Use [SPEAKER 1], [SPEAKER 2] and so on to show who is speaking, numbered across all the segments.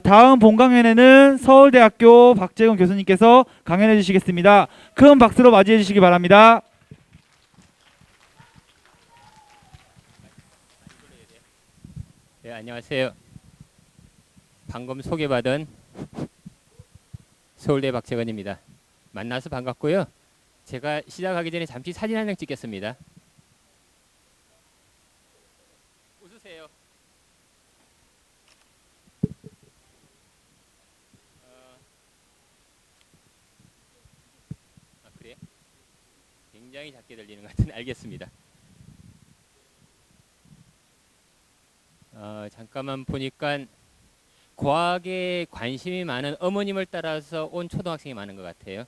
[SPEAKER 1] 다음 본 강연에는 서울대학교 박재훈 교수님께서 강연해 주시겠습니다. 큰 박수로 맞이해 주시기 바랍니다.
[SPEAKER 2] 네, 안녕하세요. 방금 소개받은 서울대 박재건입니다. 만나서 반갑고요. 제가 시작하기 전에 잠시 사진 한 장 찍겠습니다. 웃으세요. 그래요? 굉장히 작게 들리는 것 같은데 알겠습니다. 잠깐만 보니까 과학에 관심이 많은 어머님을 따라서 온 초등학생이 많은 것 같아요.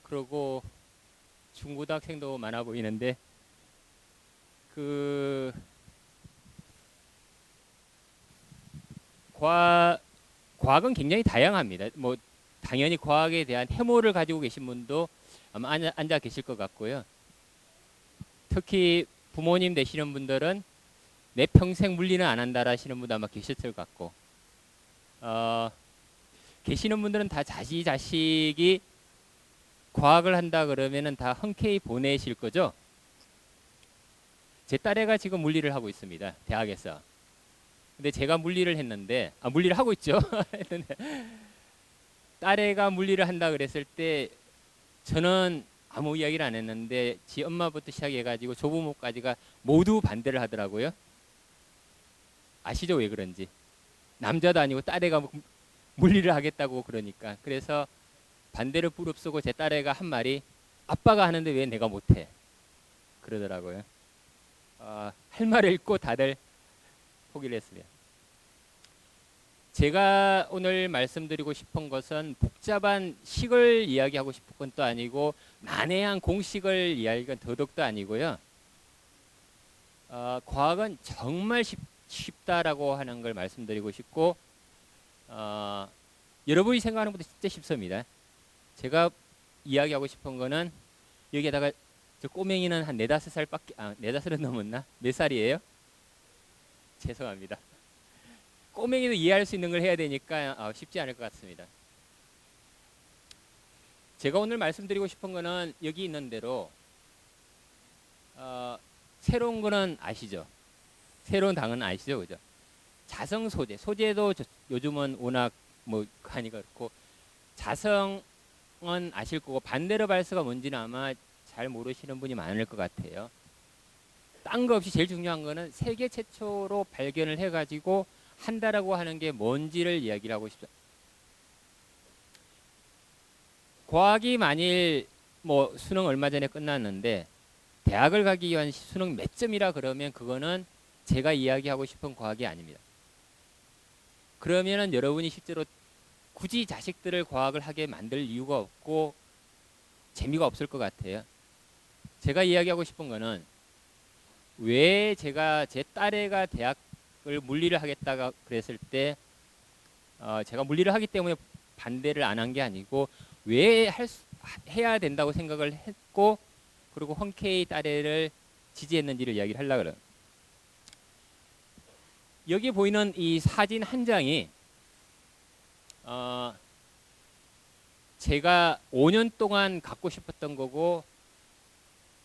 [SPEAKER 2] 그리고 중고등학생도 많아 보이는데 그 과학은 굉장히 다양합니다. 뭐 당연히 과학에 대한 해모를 가지고 계신 분도 아마 앉아 계실 것 같고요. 특히 부모님 되시는 분들은 내 평생 물리는 안 한다 하시는 분도 아마 계셨을 것 같고 계시는 분들은 다 자식이 과학을 한다 그러면은 다 흔쾌히 보내실 거죠. 제 딸애가 지금 물리를 하고 있습니다. 대학에서. 근데 제가 물리를 했는데 물리를 하고 있죠. 딸애가 물리를 한다 그랬을 때 저는 아무 이야기를 안 했는데 지 엄마부터 시작해가지고 조부모까지가 모두 반대를 하더라고요. 아시죠? 왜 그런지. 남자도 아니고 딸애가 물리를 하겠다고 그러니까. 그래서 반대를 무릅쓰고 제 딸애가 한 말이 아빠가 하는데 왜 내가 못해? 그러더라고요. 할 말을 읽고 다들 포기를 했습니다. 제가 오늘 말씀드리고 싶은 것은 복잡한 식을 이야기하고 싶은 것도 아니고 난해한 공식을 이야기한 더덕도 아니고요. 과학은 정말 쉽다라고 하는 걸 말씀드리고 싶고 여러분이 생각하는 것보다 진짜 쉽습니다. 제가 이야기하고 싶은 거는 여기에다가 저 꼬맹이는 한 4~5살밖에 4~5살은 넘었나? 몇 살이에요? 죄송합니다. 꼬맹이도 이해할 수 있는 걸 해야 되니까 쉽지 않을 것 같습니다. 제가 오늘 말씀드리고 싶은 거는 여기 있는 대로 새로운 거는 아시죠? 새로운 당은 아시죠? 그죠? 자성 소재. 소재도 요즘은 워낙 뭐 하니까 그렇고 자성은 아실 거고 반대로 발서가 뭔지는 아마 잘 모르시는 분이 많을 것 같아요. 딴 거 없이 제일 중요한 거는 세계 최초로 발견을 해가지고 한다라고 하는 게 뭔지를 이야기를 하고 싶어요. 과학이 만일 뭐 수능 얼마 전에 끝났는데 대학을 가기 위한 수능 몇 점이라 그러면 그거는 제가 이야기하고 싶은 과학이 아닙니다. 그러면은 여러분이 실제로 굳이 자식들을 과학을 하게 만들 이유가 없고 재미가 없을 것 같아요. 제가 이야기하고 싶은 거는 왜 제가 제 딸애가 대학을 물리를 하겠다가 그랬을 때 제가 물리를 하기 때문에 반대를 안 한 게 아니고 왜 해야 된다고 생각을 했고 그리고 흔쾌히 딸애를 지지했는지를 이야기를 하려고 그래요. 여기 보이는 이 사진 한 장이 제가 5년 동안 갖고 싶었던 거고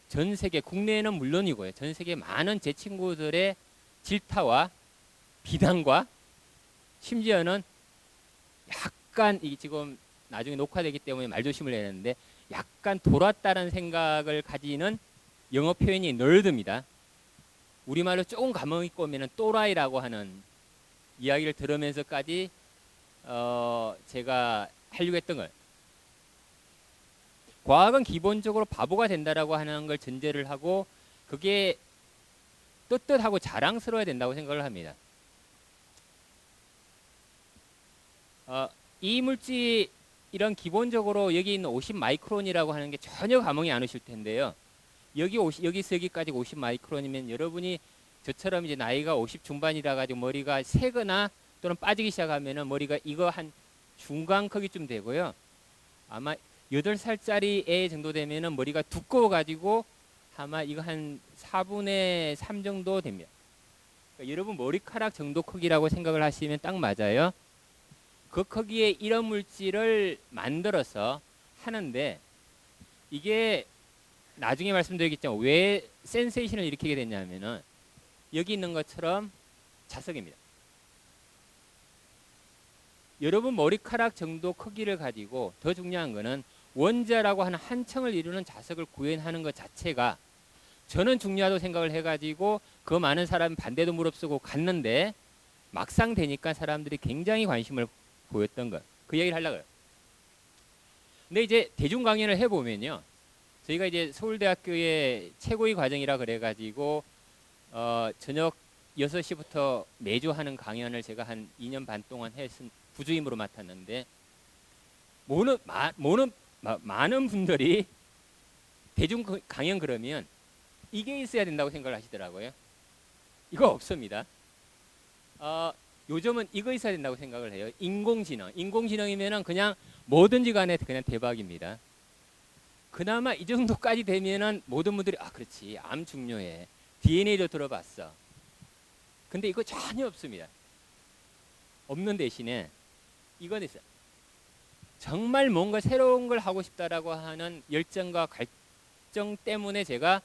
[SPEAKER 2] 전 세계 국내에는 물론이고요. 전 세계 많은 제 친구들의 질타와 비난과 심지어는 약간 이 지금 나중에 녹화되기 때문에 말조심을 해야 하는데 약간 돌았다는 생각을 가지는 영어 표현이 널드입니다. 우리말로 조금 감흥 있고 오면은 또라이라고 하는 이야기를 들으면서까지 제가 하려고 했던 걸 과학은 기본적으로 바보가 된다라고 하는 걸 전제를 하고 그게 떳떳하고 자랑스러워야 된다고 생각을 합니다. 이 물질 이런 기본적으로 여기 있는 50 마이크론이라고 하는 게 전혀 감흥이 안 오실 텐데요. 여기서 여기까지 50 마이크론이면 여러분이 저처럼 이제 나이가 50 중반이라 가지고 머리가 새거나 또는 빠지기 시작하면은 머리가 이거 한 중간 크기쯤 되고요. 아마 8살짜리 애 정도 되면은 머리가 두꺼워 가지고 아마 이거 한 4분의 3 정도 됩니다. 그러니까 여러분 머리카락 정도 크기라고 생각을 하시면 딱 맞아요. 그 크기의 이런 물질을 만들어서 하는데 이게 나중에 말씀드리겠지만 왜 센세이션을 일으키게 됐냐면은 여기 있는 것처럼 자석입니다. 여러분 머리카락 정도 크기를 가지고 더 중요한 거는 원자라고 하는 한 층을 이루는 자석을 구현하는 것 자체가 저는 중요하다고 생각을 해가지고 그 많은 사람 반대도 무릅쓰고 갔는데 막상 되니까 사람들이 굉장히 관심을 보였던 것. 그 얘기를 하려고요. 근데 이제 대중 강연을 해보면요. 저희가 이제 서울대학교의 최고의 과정이라 그래가지고 저녁 6시부터 매주 하는 강연을 제가 한 2년 반 동안 부주임으로 맡았는데 많은 분들이 대중 강연 그러면 이게 있어야 된다고 생각을 하시더라고요. 이거 없습니다. 요즘은 이거 있어야 된다고 생각을 해요. 인공지능이면은 그냥 뭐든지 간에 그냥 대박입니다. 그나마 이 정도까지 되면은 모든 분들이 그렇지, 암 중요해, DNA도 들어봤어. 근데 이거 전혀 없습니다. 없는 대신에 이건 있어요. 정말 뭔가 새로운 걸 하고 싶다라고 하는 열정과 갈정 때문에 제가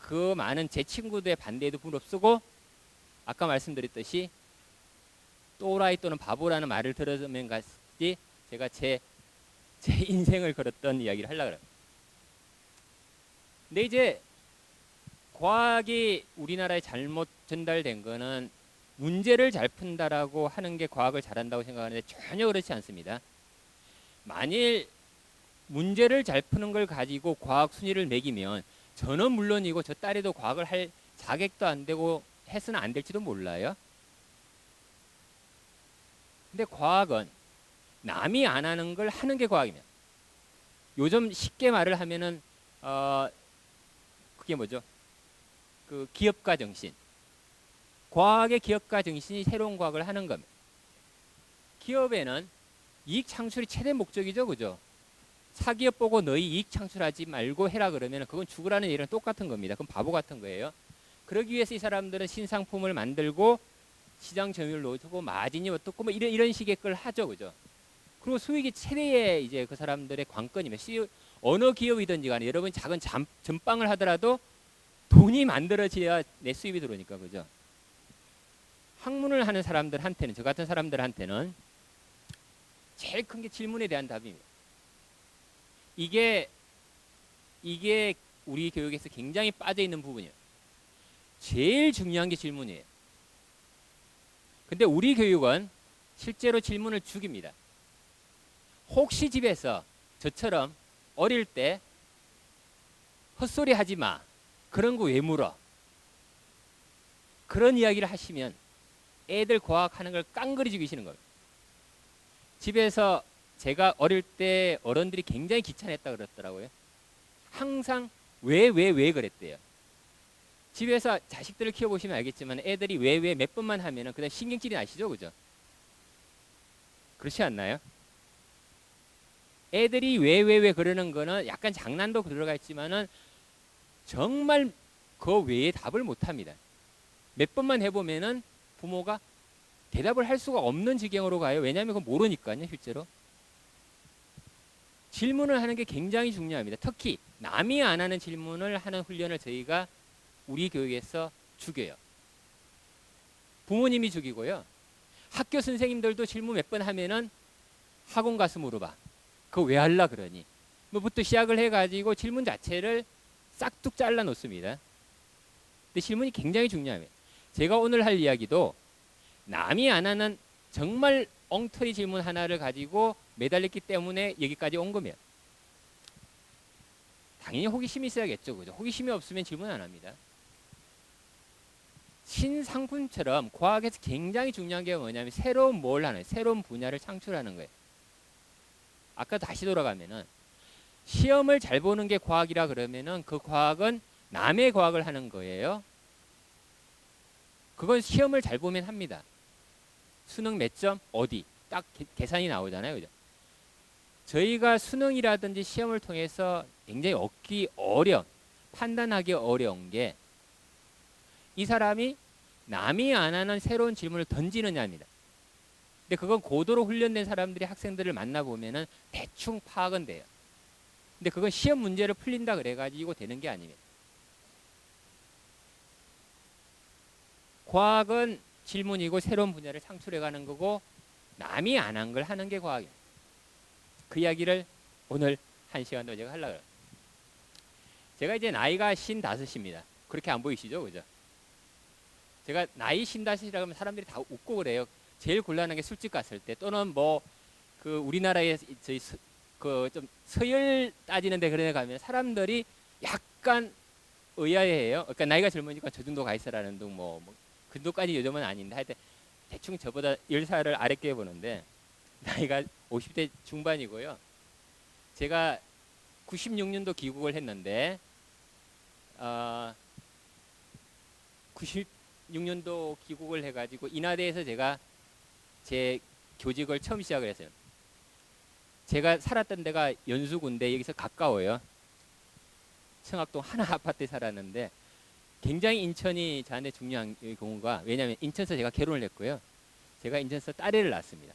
[SPEAKER 2] 그 많은 제 친구들의 반대에도 무릅쓰고 아까 말씀드렸듯이 또라이 또는 바보라는 말을 들으면 같이 제가 제 인생을 걸었던 이야기를 하려고 해요. 근데 이제 과학이 우리나라에 잘못 전달된 거는 문제를 잘 푼다라고 하는 게 과학을 잘한다고 생각하는데 전혀 그렇지 않습니다. 만일 문제를 잘 푸는 걸 가지고 과학 순위를 매기면 저는 물론이고 저 딸에도 과학을 할 자격도 안 되고 해서는 안 될지도 몰라요. 근데 과학은 남이 안 하는 걸 하는 게 과학이면 요즘 쉽게 말을 하면은 그게 뭐죠? 그 기업가 정신. 과학의 기업가 정신이 새로운 과학을 하는 겁니다. 기업에는 이익 창출이 최대 목적이죠, 그죠? 사기업 보고 너희 이익 창출하지 말고 해라 그러면 그건 죽으라는 얘기랑 똑같은 겁니다. 그건 바보 같은 거예요. 그러기 위해서 이 사람들은 신상품을 만들고 시장 점유율 높고 마진이 어떻고 뭐 이런 식의 걸 하죠, 그죠? 그리고 수익이 최대의 이제 그 사람들의 관건이면 어느 기업이든지 간에 여러분 작은 전빵을 하더라도 돈이 만들어져야 내 수입이 들어오니까, 그죠? 학문을 하는 사람들한테는, 저 같은 사람들한테는 제일 큰 게 질문에 대한 답입니다. 이게 우리 교육에서 굉장히 빠져 있는 부분이에요. 제일 중요한 게 질문이에요. 근데 우리 교육은 실제로 질문을 죽입니다. 혹시 집에서 저처럼 어릴 때 헛소리 하지 마, 그런 거 왜 물어? 그런 이야기를 하시면 애들 과학하는 걸 깡그리 죽이시는 거예요. 집에서 제가 어릴 때 어른들이 굉장히 귀찮았다 그랬더라고요. 항상 왜 그랬대요. 집에서 자식들을 키워보시면 알겠지만 애들이 왜 몇 번만 하면은 그다음 신경질이 나시죠, 그죠? 그렇지 않나요? 애들이 왜 그러는 거는 약간 장난도 들어가 있지만은 정말 그 외에 답을 못 합니다. 몇 번만 해보면은 부모가 대답을 할 수가 없는 지경으로 가요. 왜냐하면 그건 모르니까요, 실제로. 질문을 하는 게 굉장히 중요합니다. 특히 남이 안 하는 질문을 하는 훈련을 저희가 우리 교육에서 죽여요. 부모님이 죽이고요. 학교 선생님들도 질문 몇 번 하면은 학원 가서 물어봐. 그거 왜 할라 그러니? 뭐부터 시작을 해가지고 질문 자체를 싹둑 잘라 놓습니다. 근데 질문이 굉장히 중요합니다. 제가 오늘 할 이야기도 남이 안 하는 정말 엉터리 질문 하나를 가지고 매달렸기 때문에 여기까지 온 거면 당연히 호기심이 있어야겠죠, 그죠? 호기심이 없으면 질문 안 합니다. 신상품처럼 과학에서 굉장히 중요한 게 뭐냐면 새로운 뭘 하는, 새로운 분야를 창출하는 거예요. 아까 다시 돌아가면은 시험을 잘 보는 게 과학이라 그러면은 그 과학은 남의 과학을 하는 거예요. 그건 시험을 잘 보면 합니다. 수능 몇 점 어디 딱 계산이 나오잖아요, 그죠? 저희가 수능이라든지 시험을 통해서 굉장히 판단하기 어려운 게 이 사람이 남이 안 하는 새로운 질문을 던지느냐입니다. 근데 그건 고도로 훈련된 사람들이 학생들을 만나보면은 대충 파악은 돼요. 근데 그건 시험 문제를 풀린다 그래가지고 되는 게 아닙니다. 과학은 질문이고 새로운 분야를 창출해가는 거고 남이 안 한 걸 하는 게 과학이에요. 그 이야기를 오늘 1시간 더 제가 하려고 해요. 제가 이제 나이가 55입니다. 그렇게 안 보이시죠? 그죠? 제가 나이 55이라고 하면 사람들이 다 웃고 그래요. 제일 곤란한 게 술집 갔을 때 또는 뭐 그 우리나라에 저희 그 좀 서열 따지는데 그런 데 가면 사람들이 약간 의아해해요. 그러니까 나이가 젊으니까 저 정도 가 있어라는 둥 뭐 그 정도까지 요즘은 아닌데 하여튼 대충 저보다 10살을 아랫게 보는데 나이가 50대 중반이고요. 제가 96년도 귀국을 했는데 96년도 귀국을 해가지고 인하대에서 제가 제 교직을 처음 시작을 했어요. 제가 살았던 데가 연수구인데 여기서 가까워요. 청학동 하나 아파트에 살았는데 굉장히 인천이 저한테 중요한 경우가 왜냐하면 인천에서 제가 결혼을 했고요. 제가 인천에서 딸애를 낳았습니다.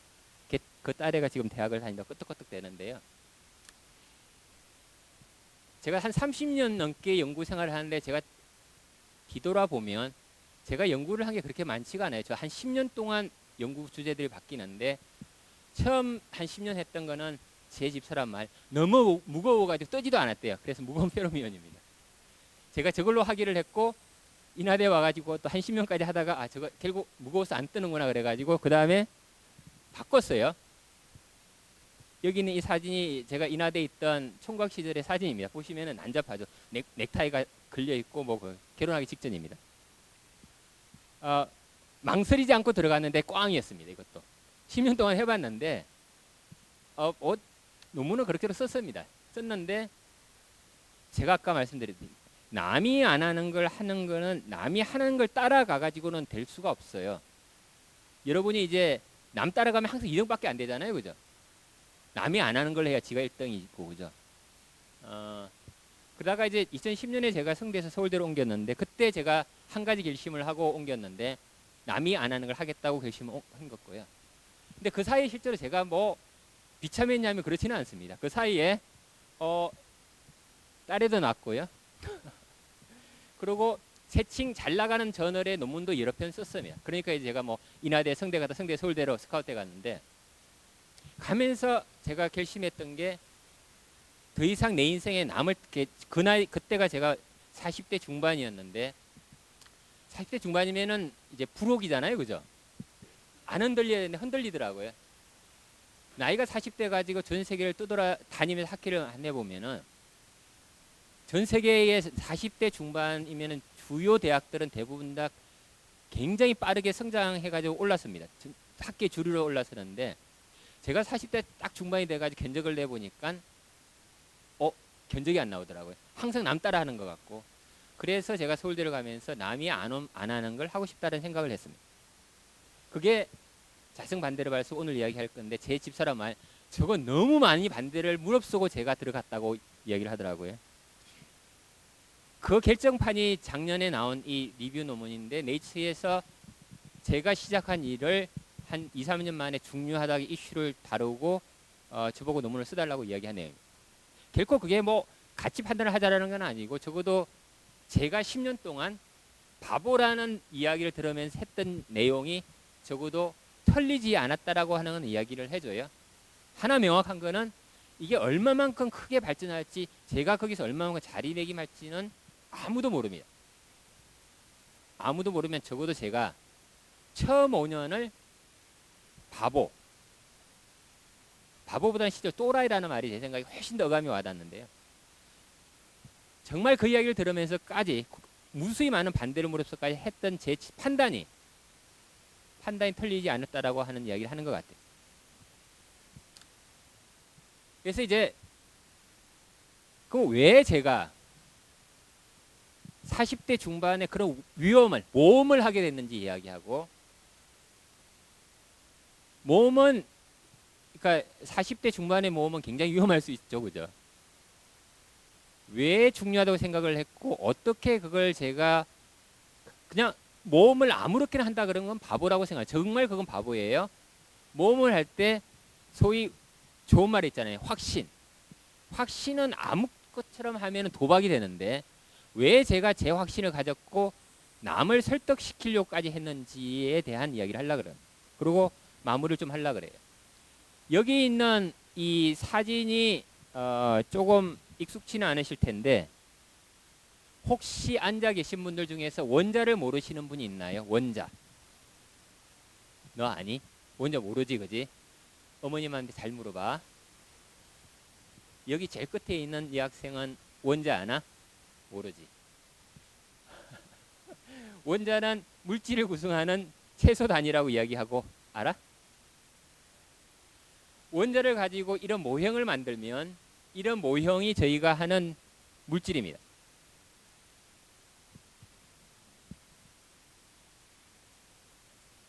[SPEAKER 2] 그 딸애가 지금 대학을 다닌다고 끄떡끄떡 되는데요. 제가 한 30년 넘게 연구 생활을 하는데 제가 뒤돌아보면 제가 연구를 한 게 그렇게 많지가 않아요. 저 한 10년 동안 연구 주제들이 바뀌는데 처음 한 10년 했던 거는 제 집사람 말 너무 무거워가지고 뜨지도 않았대요. 그래서 무거운 페로미온입니다. 제가 저걸로 하기를 했고 인하대 와가지고 또 한 10년까지 하다가 저거 결국 무거워서 안 뜨는구나 그래가지고 그 다음에 바꿨어요. 여기는 이 사진이 제가 인하대에 있던 총각 시절의 사진입니다. 보시면은 난잡하죠. 넥타이가 걸려 있고 뭐 결혼하기 직전입니다. 망설이지 않고 들어갔는데 꽝이었습니다. 이것도 10년 동안 해봤는데 논문을 그렇게로 썼습니다. 썼는데 제가 아까 말씀드렸듯이 남이 안 하는 걸 하는 거는 남이 하는 걸 따라가 가지고는 될 수가 없어요. 여러분이 이제 남 따라가면 항상 2등밖에 안 되잖아요, 그죠? 남이 안 하는 걸 해야 지가 1등이고, 그죠? 그러다가 이제 2010년에 제가 성대에서 서울대로 옮겼는데 그때 제가 한 가지 결심을 하고 옮겼는데 남이 안 하는 걸 하겠다고 결심을 한 거고요. 근데 그 사이에 실제로 제가 뭐 비참했냐면 그렇지는 않습니다. 그 사이에 딸애도 낳았고요. 그리고 새칭 잘 나가는 저널의 논문도 여러 편 썼습니다. 그러니까 이제 제가 뭐 인하대, 성대 가다 성대, 서울대로 스카우트에 갔는데 가면서 제가 결심했던 게 더 이상 내 인생에 남을 그 나이 그때가 제가 40대 중반이었는데 40대 중반이면은 이제 불혹이잖아요, 그죠? 안 흔들려야 되는데 흔들리더라고요. 나이가 40대 가지고 전 세계를 떠돌아 다니면서 학회를 안 해보면은 전 세계의 40대 중반이면은 주요 대학들은 대부분 다 굉장히 빠르게 성장해가지고 올랐습니다. 학계 주류로 올라서는데 제가 40대 딱 중반이 돼가지고 견적을 내보니까 견적이 안 나오더라고요. 항상 남 따라하는 것 같고 그래서 제가 서울대를 가면서 남이 안 하는 걸 하고 싶다는 생각을 했습니다. 그게 자성반대로 말해서 오늘 이야기할 건데 제 집사람 말 저거 너무 많이 반대를 무릅쓰고 제가 들어갔다고 이야기를 하더라고요. 그 결정판이 작년에 나온 이 리뷰 논문인데 네이처에서 제가 시작한 일을 한 2, 3년 만에 중요하다고 이슈를 다루고 저보고 논문을 써달라고 이야기하네요. 결코 그게 뭐 같이 판단을 하자라는 건 아니고 적어도 제가 10년 동안 바보라는 이야기를 들으면서 했던 내용이 적어도 털리지 않았다라고 하는 이야기를 해줘요. 하나 명확한 거는 이게 얼마만큼 크게 발전할지 제가 거기서 얼마만큼 자리매김할지는 아무도 모릅니다. 아무도 모르면 적어도 제가 처음 5년을 바보보다는 실제 또라이라는 말이 제 생각에 훨씬 더 어감이 와닿는데요. 정말 그 이야기를 들으면서까지 무수히 많은 반대를 무릅쓰까지 했던 제 판단이 털리지 않았다라고 하는 이야기를 하는 것 같아요. 그래서 이제 그럼 왜 제가 40대 중반에 그런 모험을 하게 됐는지 이야기하고 모험은 그러니까 40대 중반의 모험은 굉장히 위험할 수 있죠. 그죠? 왜 중요하다고 생각을 했고 어떻게 그걸 제가 그냥 모험을 아무렇게나 한다 그런 건 바보라고 생각해요. 정말 그건 바보예요. 모험을 할 때 소위 좋은 말 있잖아요. 확신. 확신은 아무 것처럼 하면 도박이 되는데 왜 제가 제 확신을 가졌고 남을 설득시키려고까지 했는지에 대한 이야기를 하려고 그래요. 그리고 마무리를 좀 하려고 그래요. 여기 있는 이 사진이 조금 익숙치는 않으실 텐데 혹시 앉아 계신 분들 중에서 원자를 모르시는 분이 있나요? 원자. 너 아니? 원자 모르지, 그지? 어머님한테 잘 물어봐. 여기 제일 끝에 있는 이 학생은 원자 아나? 모르지. 원자는 물질을 구성하는 채소 단위라고 이야기하고 알아? 원자를 가지고 이런 모형을 만들면 이런 모형이 저희가 하는 물질입니다.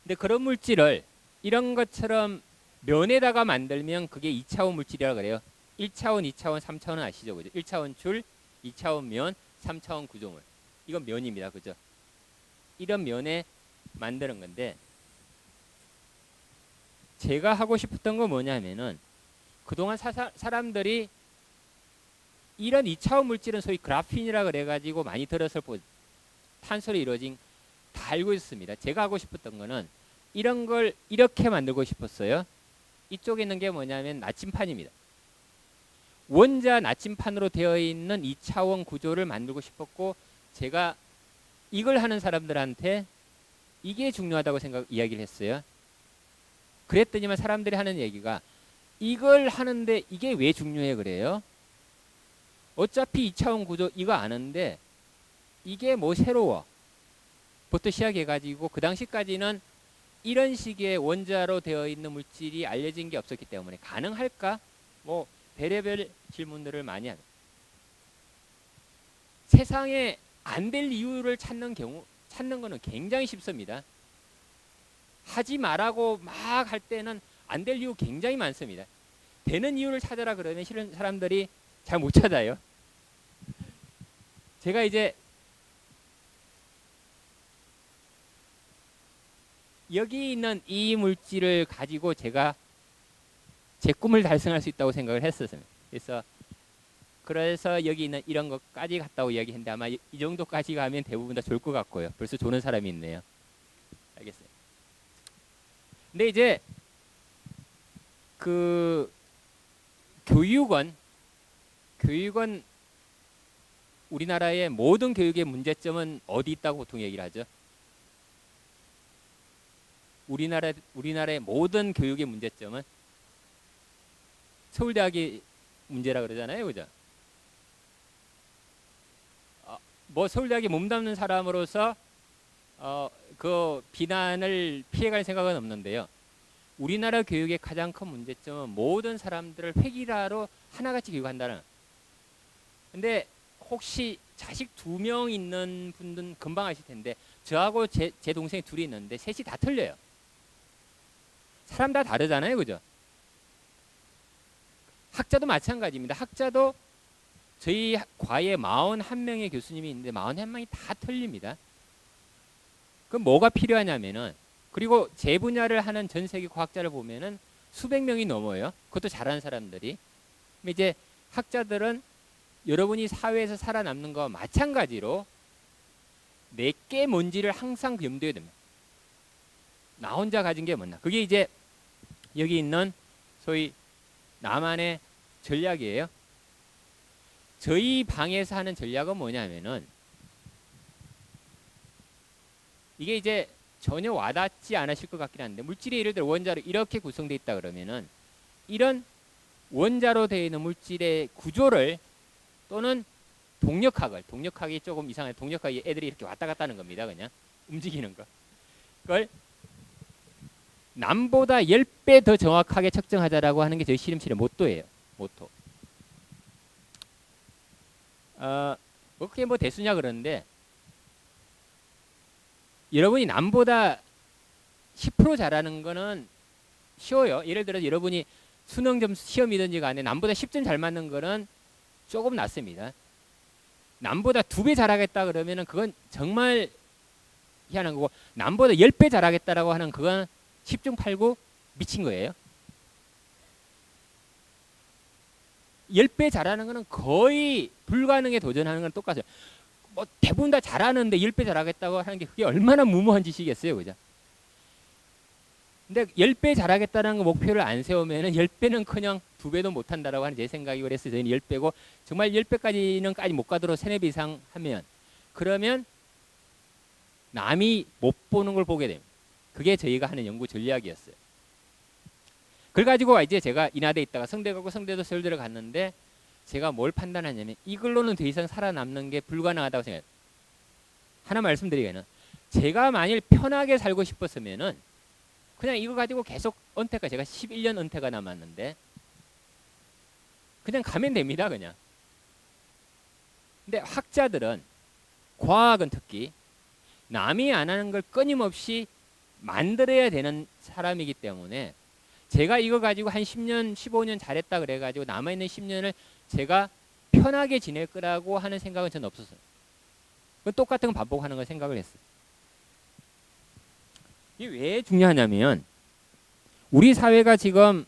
[SPEAKER 2] 근데 그런 물질을 이런 것처럼 면에다가 만들면 그게 2차원 물질이라고 그래요. 1차원, 2차원, 3차원은 아시죠? 그죠? 1차원 줄, 2차원 면, 3차원 구조물. 이건 면입니다. 그죠? 이런 면에 만드는 건데 제가 하고 싶었던 건 뭐냐면은 그동안 사람들이 이런 2차원 물질은 소위 그라핀이라 그래가지고 많이 들었을 때 탄소로 이루어진 다 알고 있습니다. 제가 하고 싶었던 거는 이런 걸 이렇게 만들고 싶었어요. 이쪽에 있는 게 뭐냐면 나침판입니다. 원자 나침판으로 되어 있는 2차원 구조를 만들고 싶었고 제가 이걸 하는 사람들한테 이게 중요하다고 이야기를 했어요. 그랬더니만 사람들이 하는 얘기가 이걸 하는데 이게 왜 중요해 그래요? 어차피 2차원 구조 이거 아는데 이게 뭐 새로워? 부터 시작해가지고 그 당시까지는 이런 식의 원자로 되어 있는 물질이 알려진 게 없었기 때문에 가능할까? 뭐 별의별 질문들을 많이 합니다. 세상에 안 될 이유를 찾는 거는 굉장히 쉽습니다. 하지 말라고 막 할 때는 안 될 이유 굉장히 많습니다. 되는 이유를 찾아라 그러면 실은 사람들이 잘 못 찾아요. 제가 이제 여기 있는 이 물질을 가지고 제가 제 꿈을 달성할 수 있다고 생각을 했었습니다. 그래서 여기 있는 이런 것까지 갔다고 이야기했는데 아마 이 정도까지 가면 대부분 다 좋을 것 같고요. 벌써 조는 사람이 있네요. 알겠어요. 근데 이제 그 교육은 우리나라의 모든 교육의 문제점은 어디 있다고 보통 얘기를 하죠? 우리나라의 모든 교육의 문제점은 서울대학의 문제라 그러잖아요, 그죠? 뭐 서울대학에 몸담는 사람으로서 그 비난을 피해갈 생각은 없는데요. 우리나라 교육의 가장 큰 문제점은 모든 사람들을 획일화로 하나같이 교육한다는. 근데 혹시 자식 2명 있는 분들은 금방 아실 텐데 저하고 제 동생이 둘이 있는데 셋이 다 틀려요. 사람 다 다르잖아요, 그죠? 학자도 마찬가지입니다. 학자도 저희 과에 41명의 교수님이 있는데 41명이 다 틀립니다. 그럼 뭐가 필요하냐면은 그리고 제 분야를 하는 전 세계 과학자를 보면은 수백 명이 넘어요. 그것도 잘하는 사람들이. 이제 학자들은 여러분이 사회에서 살아남는 거와 마찬가지로 내게 뭔지를 항상 염두에 둡니다. 나 혼자 가진 게 뭐나. 그게 이제 여기 있는 소위 나만의 전략이에요. 저희 방에서 하는 전략은 뭐냐면은 이게 이제 전혀 와닿지 않으실 것 같긴 한데 물질이 예를 들어 원자로 이렇게 구성되어 있다 그러면은 이런 원자로 되어 있는 물질의 구조를 또는 동력학이 조금 이상해. 동력학이 애들이 이렇게 왔다 갔다 하는 겁니다. 그냥 움직이는 거. 그걸 남보다 10배 더 정확하게 측정하자라고 하는 게 저희 실험실의 모토예요. 모토. 뭐 그게 뭐 대수냐 그러는데 여러분이 남보다 10% 잘하는 거는 쉬워요. 예를 들어 여러분이 수능 점수 시험이든지 간에 남보다 10점 잘 맞는 거는 조금 낫습니다. 남보다 2배 잘하겠다 그러면은 그건 정말 희한한 거고 남보다 10배 잘하겠다라고 하는 그건 10중 8구 미친 거예요. 10배 잘하는 거는 거의 불가능에 도전하는 건 똑같아요. 뭐 대부분 다 잘하는데 10배 잘하겠다고 하는 게 그게 얼마나 무모한 짓이겠어요. 그죠? 근데 10배 잘하겠다는 거 목표를 안 세우면은 10배는커녕 2배도 못 한다라고 하는 제 생각이 그랬어요. 저희는 10배고 정말 10배까지는 못 가도록 3, 4배 이상 하면 그러면 남이 못 보는 걸 보게 됩니다. 그게 저희가 하는 연구 전략이었어요. 그래가지고 이제 제가 인하대에 있다가 성대 가고 성대도 서울대를 갔는데 제가 뭘 판단하냐면 이걸로는 더 이상 살아남는 게 불가능하다고 생각해요. 하나 말씀드리기에는 제가 만일 편하게 살고 싶었으면은 그냥 이거 가지고 계속 은퇴가 제가 11년 은퇴가 남았는데 그냥 가면 됩니다. 그냥. 근데 학자들은 과학은 특히 남이 안 하는 걸 끊임없이 만들어야 되는 사람이기 때문에 제가 이거 가지고 한 10년, 15년 잘했다 그래가지고 남아있는 10년을 제가 편하게 지낼 거라고 하는 생각은 저는 없었어요. 똑같은 거 반복하는 걸 생각을 했어요. 이게 왜 중요하냐면 우리 사회가 지금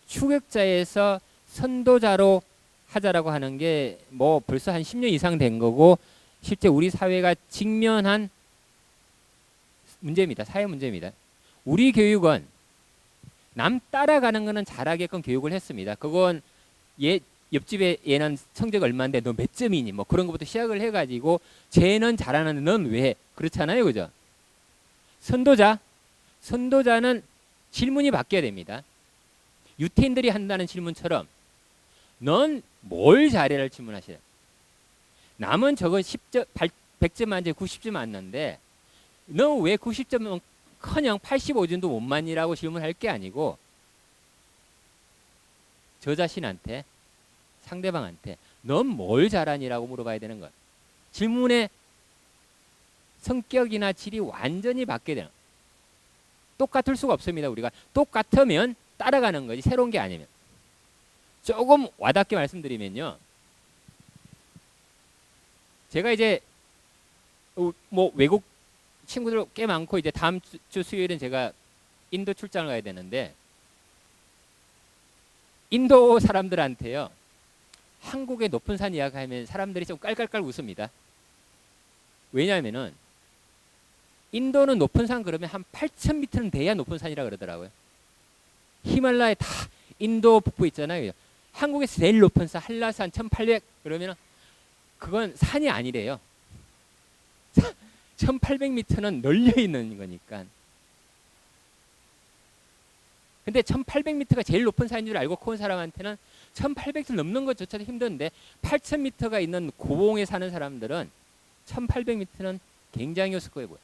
[SPEAKER 2] 추격자에서 선도자로 하자라고 하는 게 뭐 벌써 한 10년 이상 된 거고 실제 우리 사회가 직면한 문제입니다. 사회 문제입니다. 우리 교육은 남 따라가는 거는 잘하게끔 교육을 했습니다. 그건 옆집에 얘는 성적 얼마인데 너 몇 점이니 뭐 그런 것부터 시작을 해가지고 쟤는 잘하는데 넌 왜 그렇잖아요. 그죠? 선도자는 질문이 바뀌어야 됩니다. 유태인들이 한다는 질문처럼 넌 뭘 잘해를 질문하시라. 남은 저거 10점, 100점 만점에 90점 맞는데 너 왜 90점은 커녕 85점도 못 맞니라고 질문할 게 아니고 저 자신한테 상대방한테 넌 뭘 잘하니라고 물어봐야 되는 거야. 질문의 성격이나 질이 완전히 바뀌어야 되는 거야. 똑같을 수가 없습니다. 우리가 똑같으면 따라가는 거지 새로운 게 아니면. 조금 와닿게 말씀드리면요. 제가 이제 뭐 외국 친구들 꽤 많고 이제 다음 주 수요일은 제가 인도 출장을 가야 되는데 인도 사람들한테요. 한국의 높은 산 이야기하면 사람들이 좀 깔깔깔 웃습니다. 왜냐하면은 인도는 높은 산 그러면 한 8,000m는 돼야 높은 산이라 그러더라고요. 히말라야 다 인도 북부 있잖아요. 한국에서 제일 높은 산 한라산 1,800 그러면 그건 산이 아니래요. 1,800m는 널려 있는 거니까. 근데 1,800m가 제일 높은 산인 줄 알고 온 사람한테는 1,800m 넘는 것조차도 힘든데 8,000m가 있는 고봉에 사는 사람들은 1,800m는 굉장히 우스꽝해 보여요.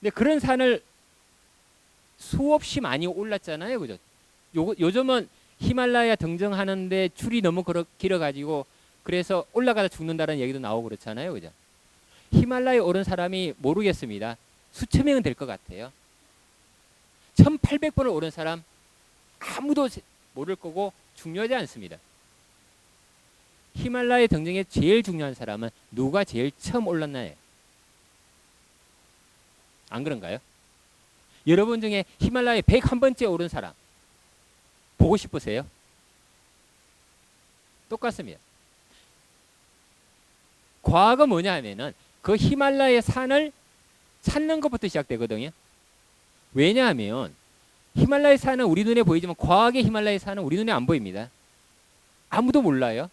[SPEAKER 2] 근데 그런 산을 수없이 많이 올랐잖아요. 그죠? 요즘은 히말라야 등정하는데 줄이 너무 길어가지고 그래서 올라가다 죽는다는 얘기도 나오고 그렇잖아요. 그죠? 히말라야 오른 사람이 모르겠습니다. 수천 명은 될 것 같아요. 1,800번을 오른 사람 아무도 모를 거고 중요하지 않습니다. 히말라야 등정에 제일 중요한 사람은 누가 제일 처음 올랐나요? 안 그런가요? 여러분 중에 히말라야 101번째 오른 사람 보고 싶으세요? 똑같습니다. 과학은 뭐냐 하면은 그 히말라야 산을 찾는 것부터 시작되거든요. 왜냐하면 히말라야 산은 우리 눈에 보이지만 과학의 히말라야 산은 우리 눈에 안 보입니다. 아무도 몰라요.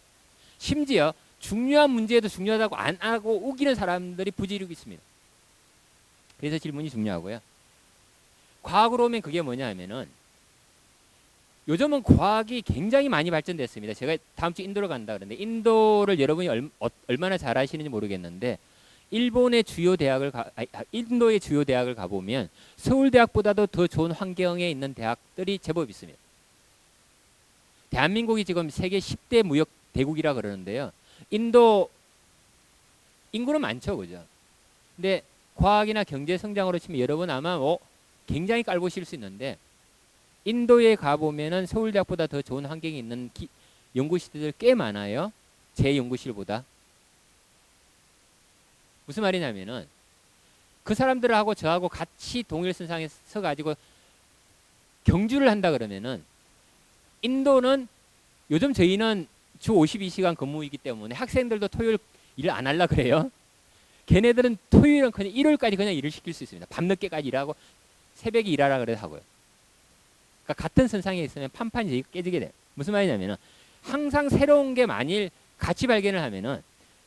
[SPEAKER 2] 심지어 중요한 문제에도 중요하다고 안 하고 우기는 사람들이 부지르고 있습니다. 그래서 질문이 중요하고요. 과학으로 오면 그게 뭐냐 하면은 요즘은 과학이 굉장히 많이 발전됐습니다. 제가 다음 주 인도를 간다 그러는데 인도를 여러분이 얼마나 잘 아시는지 모르겠는데 인도의 주요 대학을 가보면 서울대학보다도 더 좋은 환경에 있는 대학들이 제법 있습니다. 대한민국이 지금 세계 10대 무역 대국이라 그러는데요. 인도 인구는 많죠. 그죠? 근데 과학이나 경제 성장으로 치면 여러분 아마 굉장히 깔보실 수 있는데 인도에 가보면은 서울대학보다 더 좋은 환경이 있는 연구실들 꽤 많아요. 제 연구실보다. 무슨 말이냐면은 그 사람들하고 저하고 같이 동일선상에 서가지고 경주를 한다 그러면은 인도는 요즘 저희는 주 52시간 근무이기 때문에 학생들도 토요일 일 안 하려 그래요. 걔네들은 토요일은 그냥 일요일까지 그냥 일을 시킬 수 있습니다. 밤늦게까지 일하고 새벽에 일하라 그래 하고요. 그러니까 같은 선상에 있으면 판판이 깨지게 돼요. 무슨 말이냐면은 항상 새로운 게 만일 같이 발견을 하면은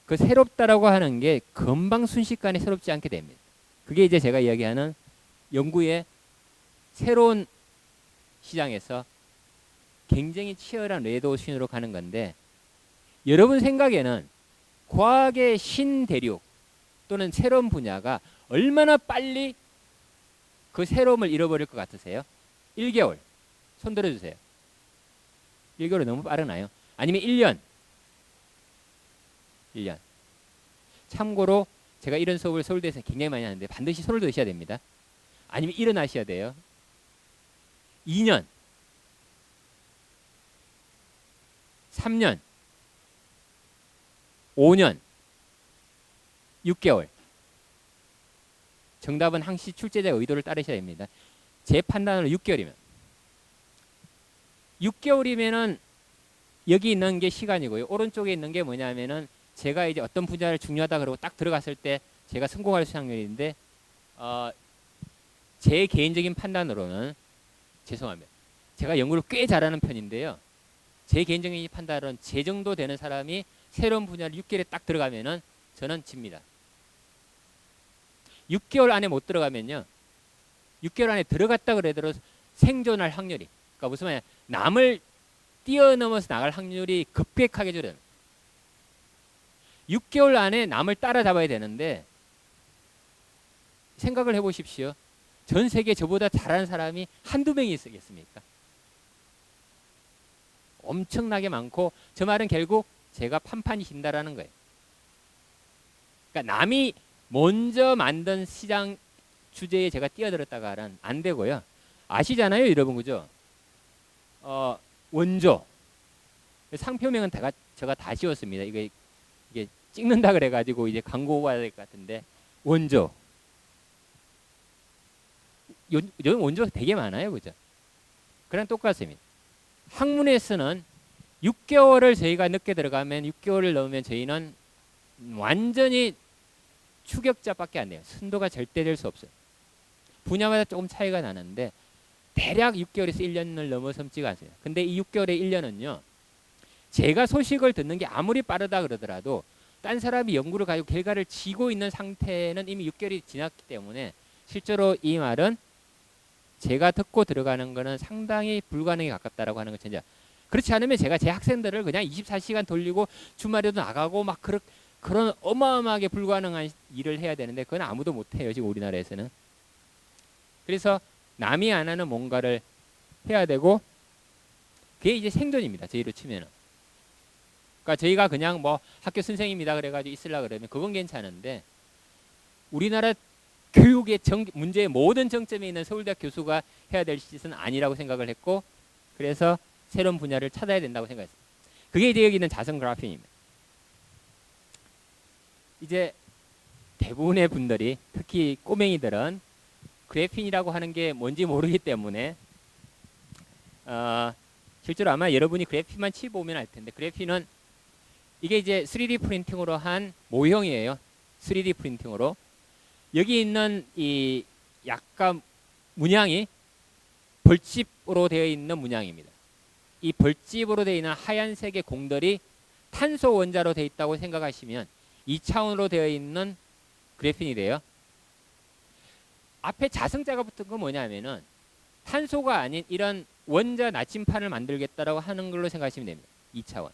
[SPEAKER 2] 그 새롭다라고 하는 게 금방 순식간에 새롭지 않게 됩니다. 그게 이제 제가 이야기하는 연구의 새로운 시장에서 굉장히 치열한 레드오션으로 가는 건데, 여러분 생각에는 과학의 신대륙 또는 새로운 분야가 얼마나 빨리 그 새로움을 잃어버릴 것 같으세요? 1개월. 손 들어주세요. 1개월이 너무 빠르나요? 아니면 1년? 1년. 참고로 제가 이런 수업을 서울대에서 굉장히 많이 하는데 반드시 손을 드셔야 됩니다. 아니면 일어나셔야 돼요. 2년. 3년. 5년. 6개월. 정답은 항시 출제자의 의도를 따르셔야 됩니다. 제 판단으로 6개월이면. 6개월이면은 여기 있는 게 시간이고요. 오른쪽에 있는 게 뭐냐면은 제가 이제 어떤 분야를 중요하다 그러고 딱 들어갔을 때 제가 성공할 수 확률인데, 제 개인적인 판단으로는 죄송합니다. 제가 연구를 꽤 잘하는 편인데요. 제 개인적인 판단은 제 정도 되는 사람이 새로운 분야를 6개월에 딱 들어가면은 저는 집니다. 6개월 안에 못 들어가면요. 6개월 안에 들어갔다 그래도 생존할 확률이, 그러니까 무슨 말이냐, 남을 뛰어넘어서 나갈 확률이 급격하게 줄어요. 6개월 안에 남을 따라잡아야 되는데, 생각을 해보십시오. 전 세계 저보다 잘하는 사람이 한두 명이 있겠습니까? 엄청나게 많고, 저 말은 결국 제가 판판이 진다라는 거예요. 그러니까 남이 먼저 만든 시장 주제에 제가 뛰어들었다가는 안 되고요. 아시잖아요, 여러분, 그죠? 원조. 상표명은 제가 다 지웠습니다. 이게 찍는다 그래가지고 이제 광고 와야 될 것 같은데, 원조. 요즘 원조 되게 많아요, 그죠? 그랑 똑같습니다. 학문에서는 6개월을 저희가 늦게 들어가면, 6개월을 넘으면 저희는 완전히 추격자밖에 안 돼요. 선도가 절대 될 수 없어요. 분야마다 조금 차이가 나는데 대략 6개월에서 1년을 넘어섬지가 않습니다. 근데 이 6개월에 1년은요. 제가 소식을 듣는 게 아무리 빠르다 그러더라도 딴 사람이 연구를 가지고 결과를 지고 있는 상태는 이미 6개월이 지났기 때문에 실제로 이 말은 제가 듣고 들어가는 거는 상당히 불가능에 가깝다라고 하는 거 전제. 그렇지 않으면 제가 제 학생들을 그냥 24시간 돌리고 주말에도 나가고 막 그런 어마어마하게 불가능한 일을 해야 되는데 그건 아무도 못해요, 지금 우리나라에서는. 그래서 남이 안 하는 뭔가를 해야 되고, 그게 이제 생존입니다, 저희로 치면은. 그러니까 저희가 그냥 뭐 학교 선생님이다 그래가지고 있으려 그러면 그건 괜찮은데, 우리나라 교육의 문제의 모든 정점에 있는 서울대학 교수가 해야 될 짓은 아니라고 생각을 했고, 그래서 새로운 분야를 찾아야 된다고 생각했어요. 그게 이제 여기 있는 자성 그래핀입니다. 이제 대부분의 분들이, 특히 꼬맹이들은 그래핀이라고 하는 게 뭔지 모르기 때문에 실제로 아마 여러분이 그래핀만 치보면 알 텐데, 그래핀은 이게 이제 3D 프린팅으로 한 모형이에요. 3D 프린팅으로. 여기 있는 이 약간 문양이 벌집으로 되어 있는 문양입니다. 이 벌집으로 되어 있는 하얀색의 공들이 탄소 원자로 되어 있다고 생각하시면 2차원으로 되어 있는 그래핀이 돼요. 앞에 자성자가 붙은 건 뭐냐면은 탄소가 아닌 이런 원자 나침판을 만들겠다라고 하는 걸로 생각하시면 됩니다. 2차원.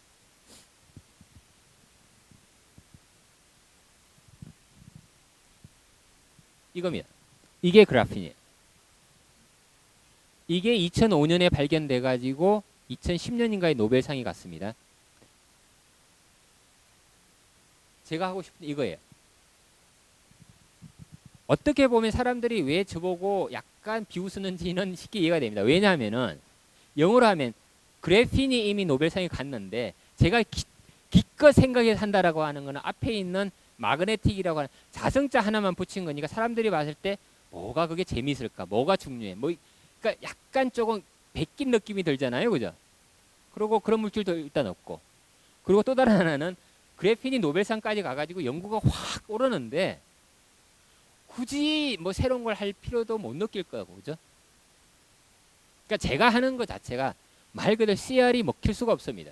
[SPEAKER 2] 이겁니다. 이게 그래핀이에요. 이게 2005년에 발견돼 가지고 2010년인가에 노벨상이 갔습니다. 제가 하고 싶은 이거예요. 어떻게 보면 사람들이 왜 저보고 약간 비웃는지는 쉽게 이해가 됩니다. 왜냐하면은 영어로 하면 그래핀이 이미 노벨상이 갔는데 제가 기껏 생각해서 한다라고 하는 거는 앞에 있는 마그네틱이라고 하는 자성자 하나만 붙인 거니까 사람들이 봤을 때 뭐가 그게 재미있을까? 뭐가 중요해? 뭐 그러니까 약간 조금 베낀 느낌이 들잖아요. 그죠? 그리고 그런 물질도 일단 없고. 그리고 또 다른 하나는 그래핀이 노벨상까지 가가지고 연구가 확 오르는데 굳이 뭐 새로운 걸 할 필요도 못 느낄 거고. 그죠? 그러니까 제가 하는 것 자체가 말 그대로 CR이 먹힐 수가 없습니다.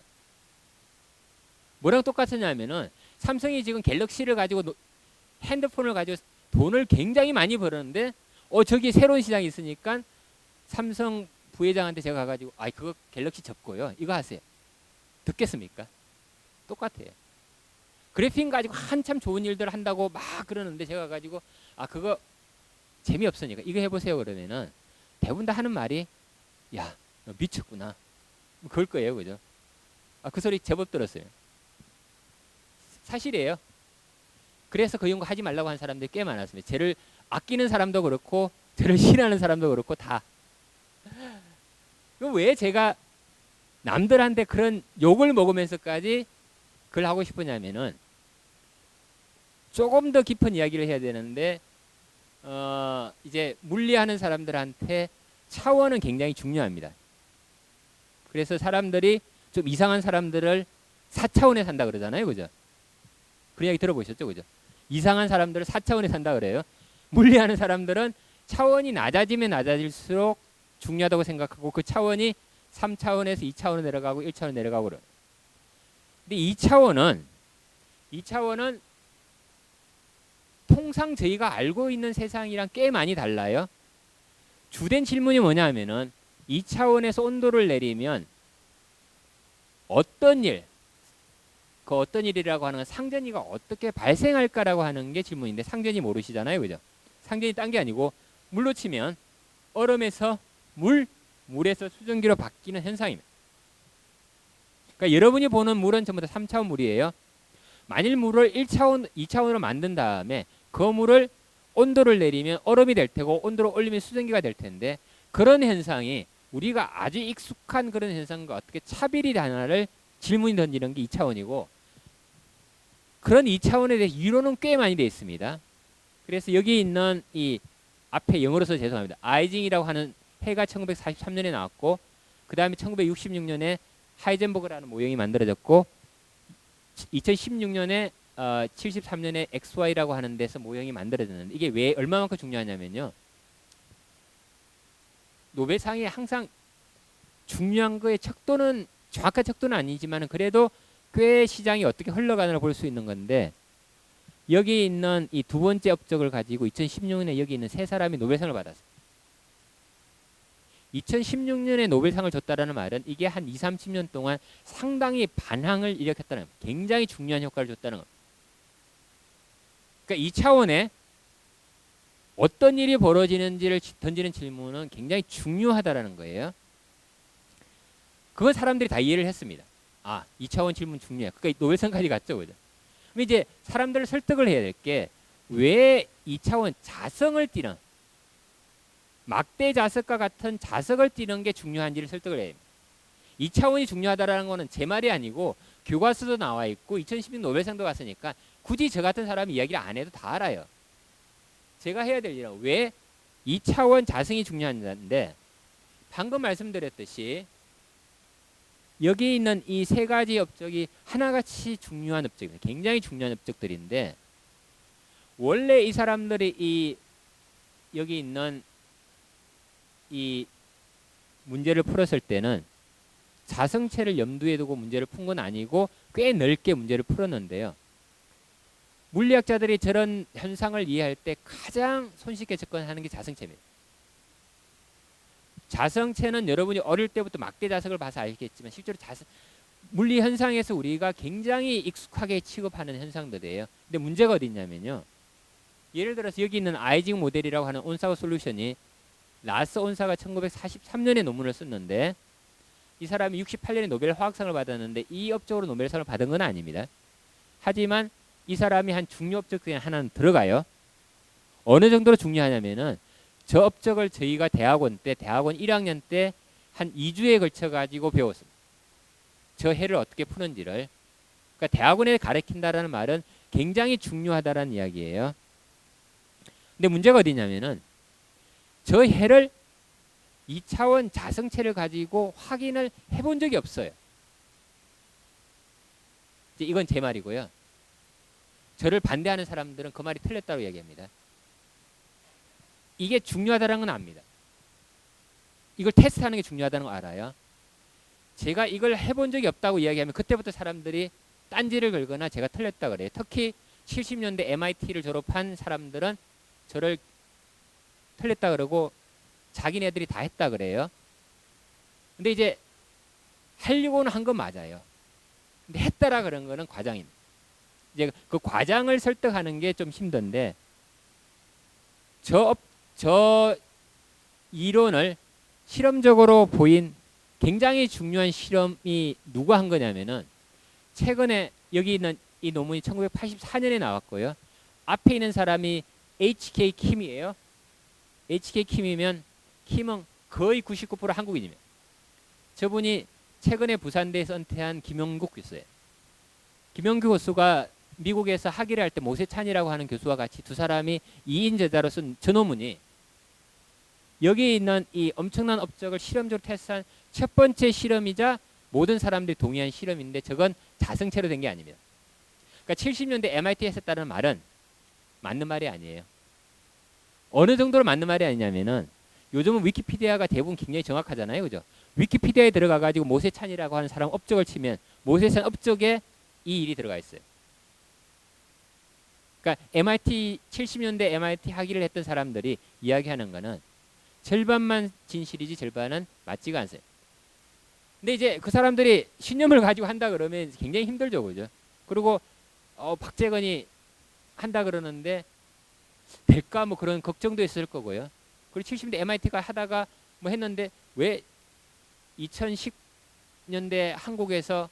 [SPEAKER 2] 뭐랑 똑같으냐면은 삼성이 지금 갤럭시를 가지고 핸드폰을 가지고 돈을 굉장히 많이 벌었는데 저기 새로운 시장이 있으니까 삼성 부회장한테 제가 가가지고 그거 갤럭시 접고요. 이거 하세요. 듣겠습니까? 똑같아요. 그래핀 가지고 한참 좋은 일들 한다고 막 그러는데 제가 가지고 그거 재미없으니까 이거 해보세요 그러면은 대부분 다 하는 말이 야, 너 미쳤구나. 뭐 그럴 거예요. 그죠? 그 소리 제법 들었어요. 사실이에요. 그래서 그 연구 하지 말라고 하는 사람들이 꽤 많았습니다. 쟤를 아끼는 사람도 그렇고 쟤를 싫어하는 사람도 그렇고 다. 왜 제가 남들한테 그런 욕을 먹으면서까지 그걸 하고 싶으냐면은 조금 더 깊은 이야기를 해야 되는데 이제 물리하는 사람들한테 차원은 굉장히 중요합니다. 그래서 사람들이 좀 이상한 사람들을 4차원에 산다 그러잖아요. 그죠? 그런 이야기 들어보셨죠? 그죠? 이상한 사람들을 4차원에 산다 그래요. 물리하는 사람들은 차원이 낮아지면 낮아질수록 중요하다고 생각하고 그 차원이 3차원에서 2차원으로 내려가고 1차원으로 내려가고 그래요. 근데 2차원은 통상 저희가 알고 있는 세상이랑 꽤 많이 달라요. 주된 질문이 뭐냐 하면은 2차원에서 온도를 내리면 어떤 일, 그 어떤 일이라고 하는 건 상전이가 어떻게 발생할까라고 하는 게 질문인데 상전이 모르시잖아요. 그죠? 상전이 딴 게 아니고 물로 치면 얼음에서 물에서 수증기로 바뀌는 현상입니다. 그러니까 여러분이 보는 물은 전부 다 3차원 물이에요. 만일 물을 1차원, 2차원으로 만든 다음에 그 물을 온도를 내리면 얼음이 될 테고 온도를 올리면 수증기가 될 텐데 그런 현상이 우리가 아주 익숙한 그런 현상과 어떻게 차별이 하나를 질문이 던지는 게 2차원이고 그런 2차원에 대해 이론은 꽤 많이 되어 있습니다. 그래서 여기 있는 이 앞에 영어로 써서 죄송합니다. 아이징이라고 하는 해가 1943년에 나왔고 그 다음에 1966년에 하이젠버그라는 모형이 만들어졌고 2016년에 73년에 XY라고 하는 데서 모형이 만들어졌는데 이게 왜 얼마만큼 중요하냐면요. 노벨상이 항상 중요한 거의 척도는 정확한 척도는 아니지만 그래도 꽤 시장이 어떻게 흘러가느냐 볼 수 있는 건데 여기 있는 이 두 번째 업적을 가지고 2016년에 여기 있는 세 사람이 노벨상을 받았어요. 2016년에 노벨상을 줬다라는 말은 이게 한 2, 30년 동안 상당히 반향을 일으켰다는 겁니다. 굉장히 중요한 효과를 줬다는 겁니다. 그러니까 2차원에 어떤 일이 벌어지는지를 던지는 질문은 굉장히 중요하다라는 거예요. 그걸 사람들이 다 이해를 했습니다. 2차원 질문 중요해. 그러니까 노벨상까지 갔죠. 그죠? 그럼 이제 사람들을 설득을 해야 될 게 왜 2차원 자성을 띠는 막대 자석과 같은 자석을 띠는 게 중요한지를 설득을 해야 됩니다. 2차원이 중요하다라는 거는 제 말이 아니고 교과서도 나와 있고 2016 노벨상도 갔으니까 굳이 저 같은 사람이 이야기를 안 해도 다 알아요. 제가 해야 될 일은 왜 2차원 자성이 중요한데 방금 말씀드렸듯이 여기 있는 이 세 가지 업적이 하나같이 중요한 업적입니다. 굉장히 중요한 업적들인데 원래 이 사람들이 여기 있는 이 문제를 풀었을 때는 자성체를 염두에 두고 문제를 푼 건 아니고 꽤 넓게 문제를 풀었는데요. 물리학자들이 저런 현상을 이해할 때 가장 손쉽게 접근하는 게 자성체입니다. 자성체는 여러분이 어릴 때부터 막대 자석을 봐서 알겠지만 실제로 물리 현상에서 우리가 굉장히 익숙하게 취급하는 현상들이에요. 근데 문제가 어디 있냐면요. 예를 들어서 여기 있는 아이징 모델이라고 하는 온사워 솔루션이 라스 온사가 1943년에 논문을 썼는데 이 사람이 68년에 노벨 화학상을 받았는데 이 업적으로 노벨상을 받은 건 아닙니다. 하지만 이 사람이 한 중요 업적 중에 하나는 들어가요. 어느 정도로 중요하냐면은 저 업적을 저희가 대학원 1학년 때 한 2주에 걸쳐 가지고 배웠습니다. 저 해를 어떻게 푸는지를. 그러니까 대학원에 가르친다라는 말은 굉장히 중요하다라는 이야기예요. 근데 문제가 어디냐면은 저 해를 2차원 자성체를 가지고 확인을 해본 적이 없어요. 이제 이건 제 말이고요. 저를 반대하는 사람들은 그 말이 틀렸다고 이야기합니다. 이게 중요하다는 건 압니다. 이걸 테스트하는 게 중요하다는 거 알아요. 제가 이걸 해본 적이 없다고 이야기하면 그때부터 사람들이 딴지를 걸거나 제가 틀렸다 그래요. 특히 70년대 MIT를 졸업한 사람들은 저를 틀렸다 그러고 자기네들이 다 했다 그래요. 근데 이제 하려고는 한 건 맞아요. 근데 했다라 그런 거는 과장입니다. 이제 그 과장을 설득하는 게 좀 힘든데 저 이론을 실험적으로 보인 굉장히 중요한 실험이 누가 한 거냐면은 최근에 여기 있는 이 논문이 1984년에 나왔고요. 앞에 있는 사람이 HK 킴이에요. HK 킴이면 킴은 거의 99% 한국인입니다. 저분이 최근에 부산대에서 은퇴한 김영국 교수예요. 김영국 교수가 미국에서 학위를 할 때 모세찬이라고 하는 교수와 같이 두 사람이 2인 제자로 쓴 저 논문이 여기 있는 이 엄청난 업적을 실험적으로 테스트한 첫 번째 실험이자 모든 사람들이 동의한 실험인데 저건 자성체로 된 게 아닙니다. 그러니까 70년대 MIT에 했었다는 말은 맞는 말이 아니에요. 어느 정도로 맞는 말이 아니냐면은 요즘은 위키피디아가 대부분 굉장히 정확하잖아요. 그죠? 위키피디아에 들어가 가지고 모세찬이라고 하는 사람 업적을 치면 모세찬 업적에 이 일이 들어가 있어요. 그러니까 MIT 70년대 MIT 학위를 했던 사람들이 이야기하는 거는 절반만 진실이지 절반은 맞지가 않아요. 근데 이제 그 사람들이 신념을 가지고 한다 그러면 굉장히 힘들죠, 그죠? 그리고 박재건이 한다 그러는데 될까 뭐 그런 걱정도 있을 거고요. 그리고 70년대 MIT가 하다가 뭐 했는데 왜 2010년대 한국에서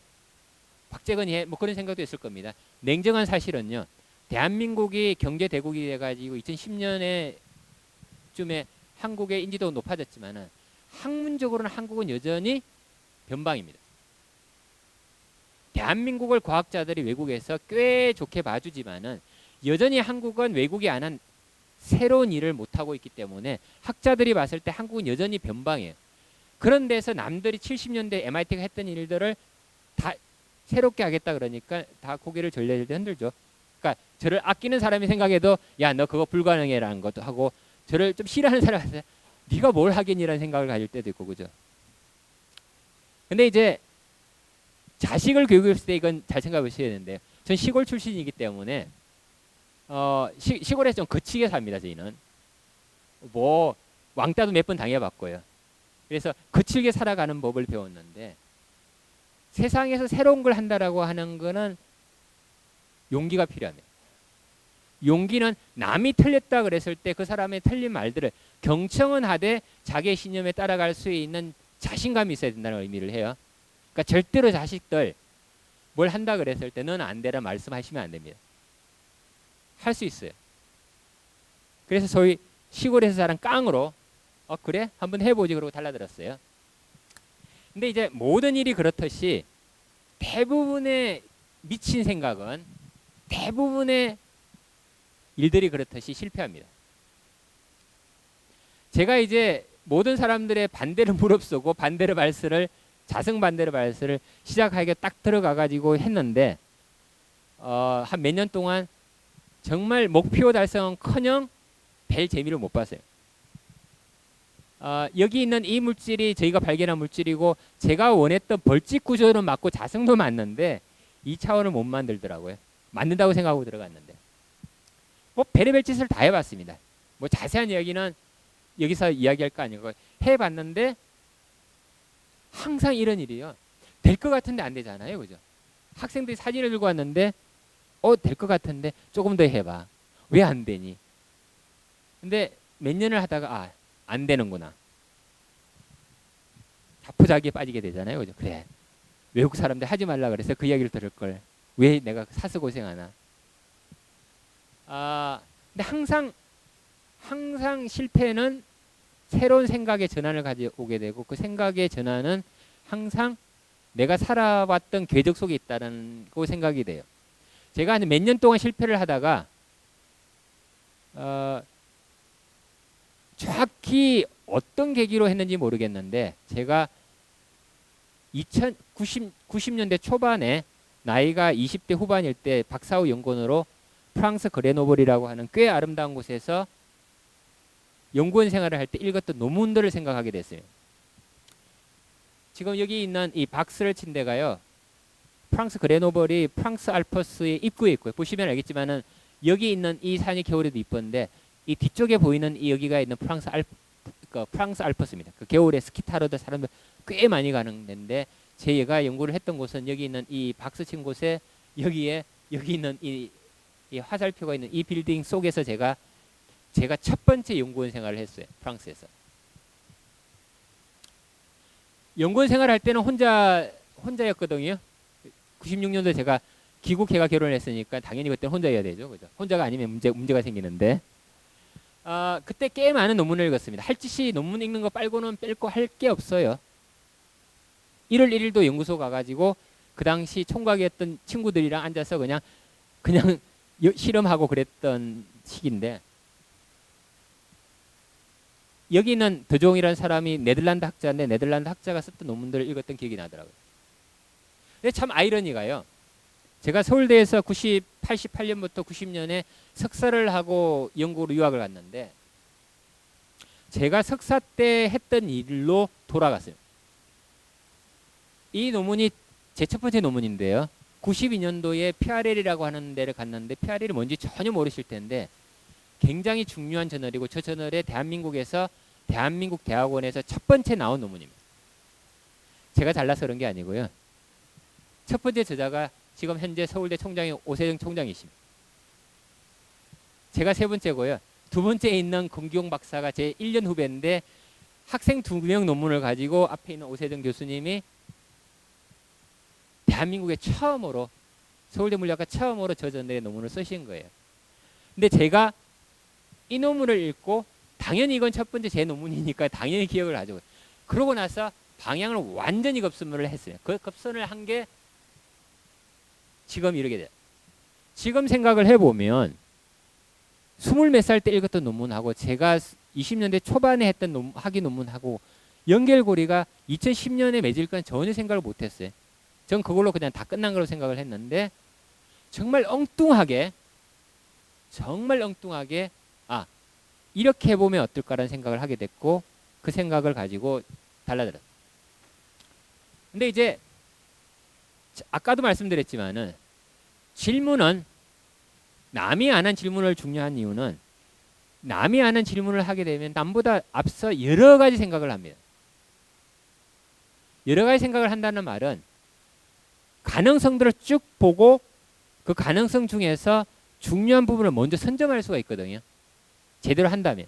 [SPEAKER 2] 박재건이 해? 뭐 그런 생각도 있을 겁니다. 냉정한 사실은요. 대한민국이 경제 대국이 돼가지고 2010년에 쯤에 한국의 인지도가 높아졌지만은 학문적으로는 한국은 여전히 변방입니다. 대한민국을 과학자들이 외국에서 꽤 좋게 봐주지만은 여전히 한국은 외국이 안 한 새로운 일을 못하고 있기 때문에 학자들이 봤을 때 한국은 여전히 변방이에요. 그런 데서 남들이 70년대 MIT가 했던 일들을 다 새롭게 하겠다 그러니까 다 고개를 절레절레 흔들죠. 그러니까 저를 아끼는 사람이 생각해도 야, 너 그거 불가능해라는 것도 하고 저를 좀 싫어하는 사람한테 네가 뭘 하겠니라는 생각을 가질 때도 있고 그죠. 근데 이제 자식을 교육했을 때 이건 잘 생각해 보셔야 되는데 전 시골 출신이기 때문에 시골에서 좀 거치게 삽니다. 저희는 뭐 왕따도 몇 번 당해봤고요. 그래서 거칠게 살아가는 법을 배웠는데 세상에서 새로운 걸 한다라고 하는 거는 용기가 필요합니다. 용기는 남이 틀렸다 그랬을 때 그 사람의 틀린 말들을 경청은 하되 자기의 신념에 따라갈 수 있는 자신감이 있어야 된다는 의미를 해요. 그러니까 절대로 자식들 뭘 한다 그랬을 때 너는 안 되라 말씀하시면 안 됩니다. 할 수 있어요. 그래서 소위 시골에서 자란 깡으로 그래? 한번 해보지 그러고 달라들었어요. 근데 이제 모든 일이 그렇듯이 대부분의 미친 생각은 대부분의 일들이 그렇듯이 실패합니다. 제가 이제 모든 사람들의 반대를 무릅쓰고 반대를 발설을 자성 반대를 발설을 시작하기가 딱 들어가 가지고 했는데 한 몇 년 동안 정말 목표 달성은커녕 별 재미를 못 봤어요. 여기 있는 이 물질이 저희가 발견한 물질이고 제가 원했던 벌집 구조는 맞고 자성도 맞는데 2차원을 못 만들더라고요. 만든다고 생각하고 들어갔는데 뭐 별의별 짓을 다 해봤습니다. 뭐 자세한 이야기는 여기서 이야기할 거 아니고 해봤는데 항상 이런 일이요. 될 것 같은데 안 되잖아요. 그죠? 학생들이 사진을 들고 왔는데 될 것 같은데 조금 더 해봐. 왜 안 되니? 근데 몇 년을 하다가 안 되는구나. 자포자기에 빠지게 되잖아요. 그죠? 그래. 외국 사람들 하지 말라 그래서 그 이야기를 들을 걸. 왜 내가 사서 고생하나? 근데 항상 실패는 새로운 생각의 전환을 가져오게 되고 그 생각의 전환은 항상 내가 살아왔던 궤적 속에 있다는 그 생각이 돼요. 제가 한 몇 년 동안 실패를 하다가 정확히 어떤 계기로 했는지 모르겠는데 제가 90년대 초반에 나이가 20대 후반일 때 박사후 연구원으로 프랑스 그레노블이라고 하는 꽤 아름다운 곳에서 연구원 생활을 할 때 읽었던 논문들을 생각하게 됐어요. 지금 여기 있는 이 박스를 친 데가요. 프랑스 그레노블이 프랑스 알프스의 입구에 있고요. 보시면 알겠지만은 여기 있는 이 산이 겨울에도 이쁜데 이 뒤쪽에 보이는 이 여기가 있는 프랑스 알프스입니다. 그 겨울에 스키 타러도 사람들 꽤 많이 가는 데인데 제가 연구를 했던 곳은 여기 있는 이 박스 친 곳에 여기 있는 이 화살표가 있는 이 빌딩 속에서 제가 첫 번째 연구원 생활을 했어요. 프랑스에서. 연구원 생활할 때는 혼자였거든요. 96년도에 제가 귀국해가 결혼했으니까 당연히 그때 혼자여야 되죠. 그죠? 혼자가 아니면 문제가 생기는데. 그때 꽤 많은 논문을 읽었습니다. 할 짓이 논문 읽는 거 빨고는 뺄 거 할 게 없어요. 1월 1일도 연구소 가가지고 그 당시 총각이었던 친구들이랑 앉아서 그냥 실험하고 그랬던 시기인데 여기는 드종이라는 사람이 네덜란드 학자인데 네덜란드 학자가 썼던 논문들을 읽었던 기억이 나더라고요. 근데 참 아이러니가요. 제가 서울대에서 88년부터 90년에 석사를 하고 영국으로 유학을 갔는데 제가 석사 때 했던 일로 돌아갔어요. 이 논문이 제 첫 번째 논문인데요. 92년도에 PRL이라고 하는 데를 갔는데 PRL이 뭔지 전혀 모르실 텐데 굉장히 중요한 저널이고 저 저널에 대한민국 대학원에서 첫 번째 나온 논문입니다. 제가 잘나서 그런 게 아니고요. 첫 번째 저자가 지금 현재 서울대 총장의 오세정 총장이십니다. 제가 세 번째고요. 두 번째에 있는 검기용 박사가 제 1년 후배인데 학생 2명 논문을 가지고 앞에 있는 오세정 교수님이 대한민국에 처음으로 서울대 물리학과 처음으로 저 저널의 논문을 쓰신 거예요. 근데 제가 이 논문을 읽고 당연히 이건 첫 번째 제 논문이니까 당연히 기억을 하죠. 그러고 나서 방향을 완전히 급선을 했어요. 그 급선을 한 게 지금 이렇게 돼요. 지금 생각을 해보면 20몇 살 때 읽었던 논문하고 제가 20년대 초반에 했던 학위 논문하고 연결고리가 2010년에 맺을 건 전혀 생각을 못했어요. 전 그걸로 그냥 다 끝난 걸로 생각을 했는데 정말 엉뚱하게 이렇게 해보면 어떨까라는 생각을 하게 됐고 그 생각을 가지고 달라들었어요. 근데 이제 아까도 말씀드렸지만은 질문은 남이 안 한 질문을 중요한 이유는 남이 안 한 질문을 하게 되면 남보다 앞서 여러 가지 생각을 합니다. 여러 가지 생각을 한다는 말은 가능성들을 쭉 보고 그 가능성 중에서 중요한 부분을 먼저 선점할 수가 있거든요. 제대로 한다면.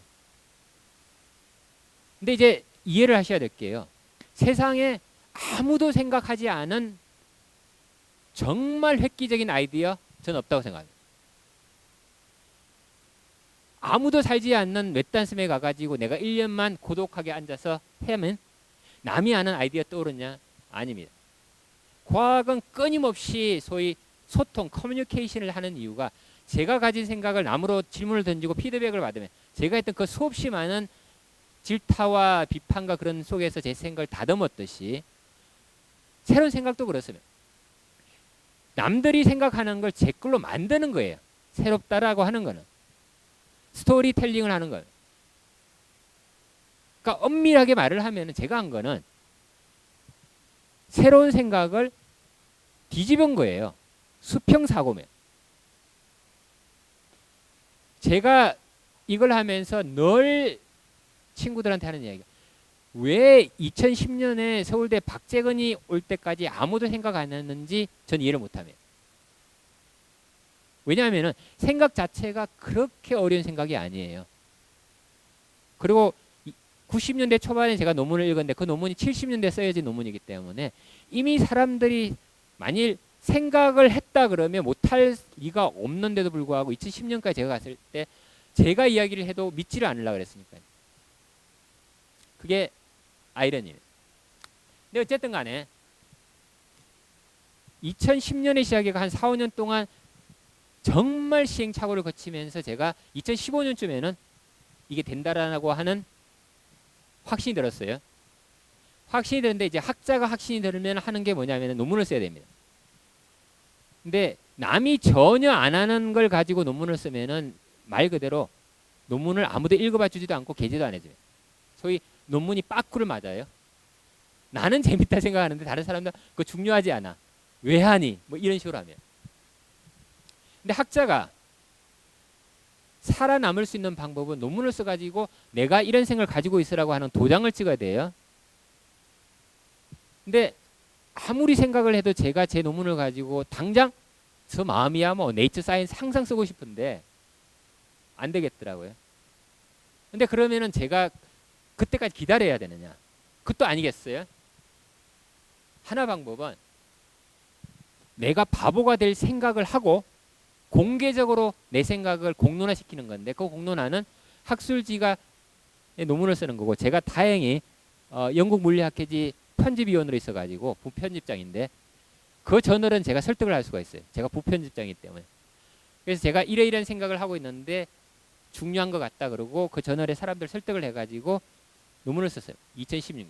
[SPEAKER 2] 근데 이제 이해를 하셔야 될 게요. 세상에 아무도 생각하지 않은 정말 획기적인 아이디어 저는 없다고 생각합니다. 아무도 살지 않는 외딴섬에 가가지고 내가 1년만 고독하게 앉아서 하면 남이 아는 아이디어 떠오르냐? 아닙니다. 과학은 끊임없이 소위 소통, 커뮤니케이션을 하는 이유가 제가 가진 생각을 남으로 질문을 던지고 피드백을 받으면 제가 했던 그 수없이 많은 질타와 비판과 그런 속에서 제 생각을 다듬었듯이 새로운 생각도 그렇습니다. 남들이 생각하는 걸 제 걸로 만드는 거예요. 새롭다라고 하는 거는. 스토리텔링을 하는 거예요. 그러니까 엄밀하게 말을 하면 제가 한 거는 새로운 생각을 뒤집은 거예요. 수평사고면. 제가 이걸 하면서 늘 친구들한테 하는 이야기가 왜 2010년에 서울대 박재근이 올 때까지 아무도 생각 안 했는지 전 이해를 못합니다. 왜냐하면 생각 자체가 그렇게 어려운 생각이 아니에요. 그리고 90년대 초반에 제가 논문을 읽었는데 그 논문이 70년대에 써야지 논문이기 때문에 이미 사람들이 만일 생각을 했다 그러면 못할 리가 없는데도 불구하고 2010년까지 제가 갔을 때 제가 이야기를 해도 믿지를 않으려고 그랬으니까요. 그게 아이러니예요. 근데 어쨌든 간에 2010년에 시작해가 한 4, 5년 동안 정말 시행착오를 거치면서 제가 2015년쯤에는 이게 된다라고 하는 확신이 들었어요. 확신이 드는데 이제 학자가 확신이 들면 하는 게 뭐냐면 논문을 써야 됩니다. 근데 남이 전혀 안 하는 걸 가지고 논문을 쓰면은 말 그대로 논문을 아무도 읽어봐 주지도 않고 게재도 안 해줘요. 소위 논문이 빠꾸를 맞아요. 나는 재밌다 생각하는데 다른 사람들은 그거 중요하지 않아. 왜 하니? 뭐 이런 식으로 하면. 근데 학자가 살아남을 수 있는 방법은 논문을 써가지고 내가 이런 생각을 가지고 있으라고 하는 도장을 찍어야 돼요. 근데 아무리 생각을 해도 제가 제 논문을 가지고 당장 저 마음이야 뭐 네이처 사이언스 항상 쓰고 싶은데 안 되겠더라고요. 근데 그러면은 제가 그때까지 기다려야 되느냐? 그것도 아니겠어요? 하나 방법은 내가 바보가 될 생각을 하고 공개적으로 내 생각을 공론화시키는 건데 그 공론화는 학술지가 논문을 쓰는 거고 제가 다행히 영국 물리학회지 편집위원으로 있어가지고 부편집장인데 그 저널은 제가 설득을 할 수가 있어요. 제가 부편집장이기 때문에. 그래서 제가 이러이러한 생각을 하고 있는데 중요한 것 같다 그러고 그 저널에 사람들 설득을 해가지고 논문을 썼어요. 2016년.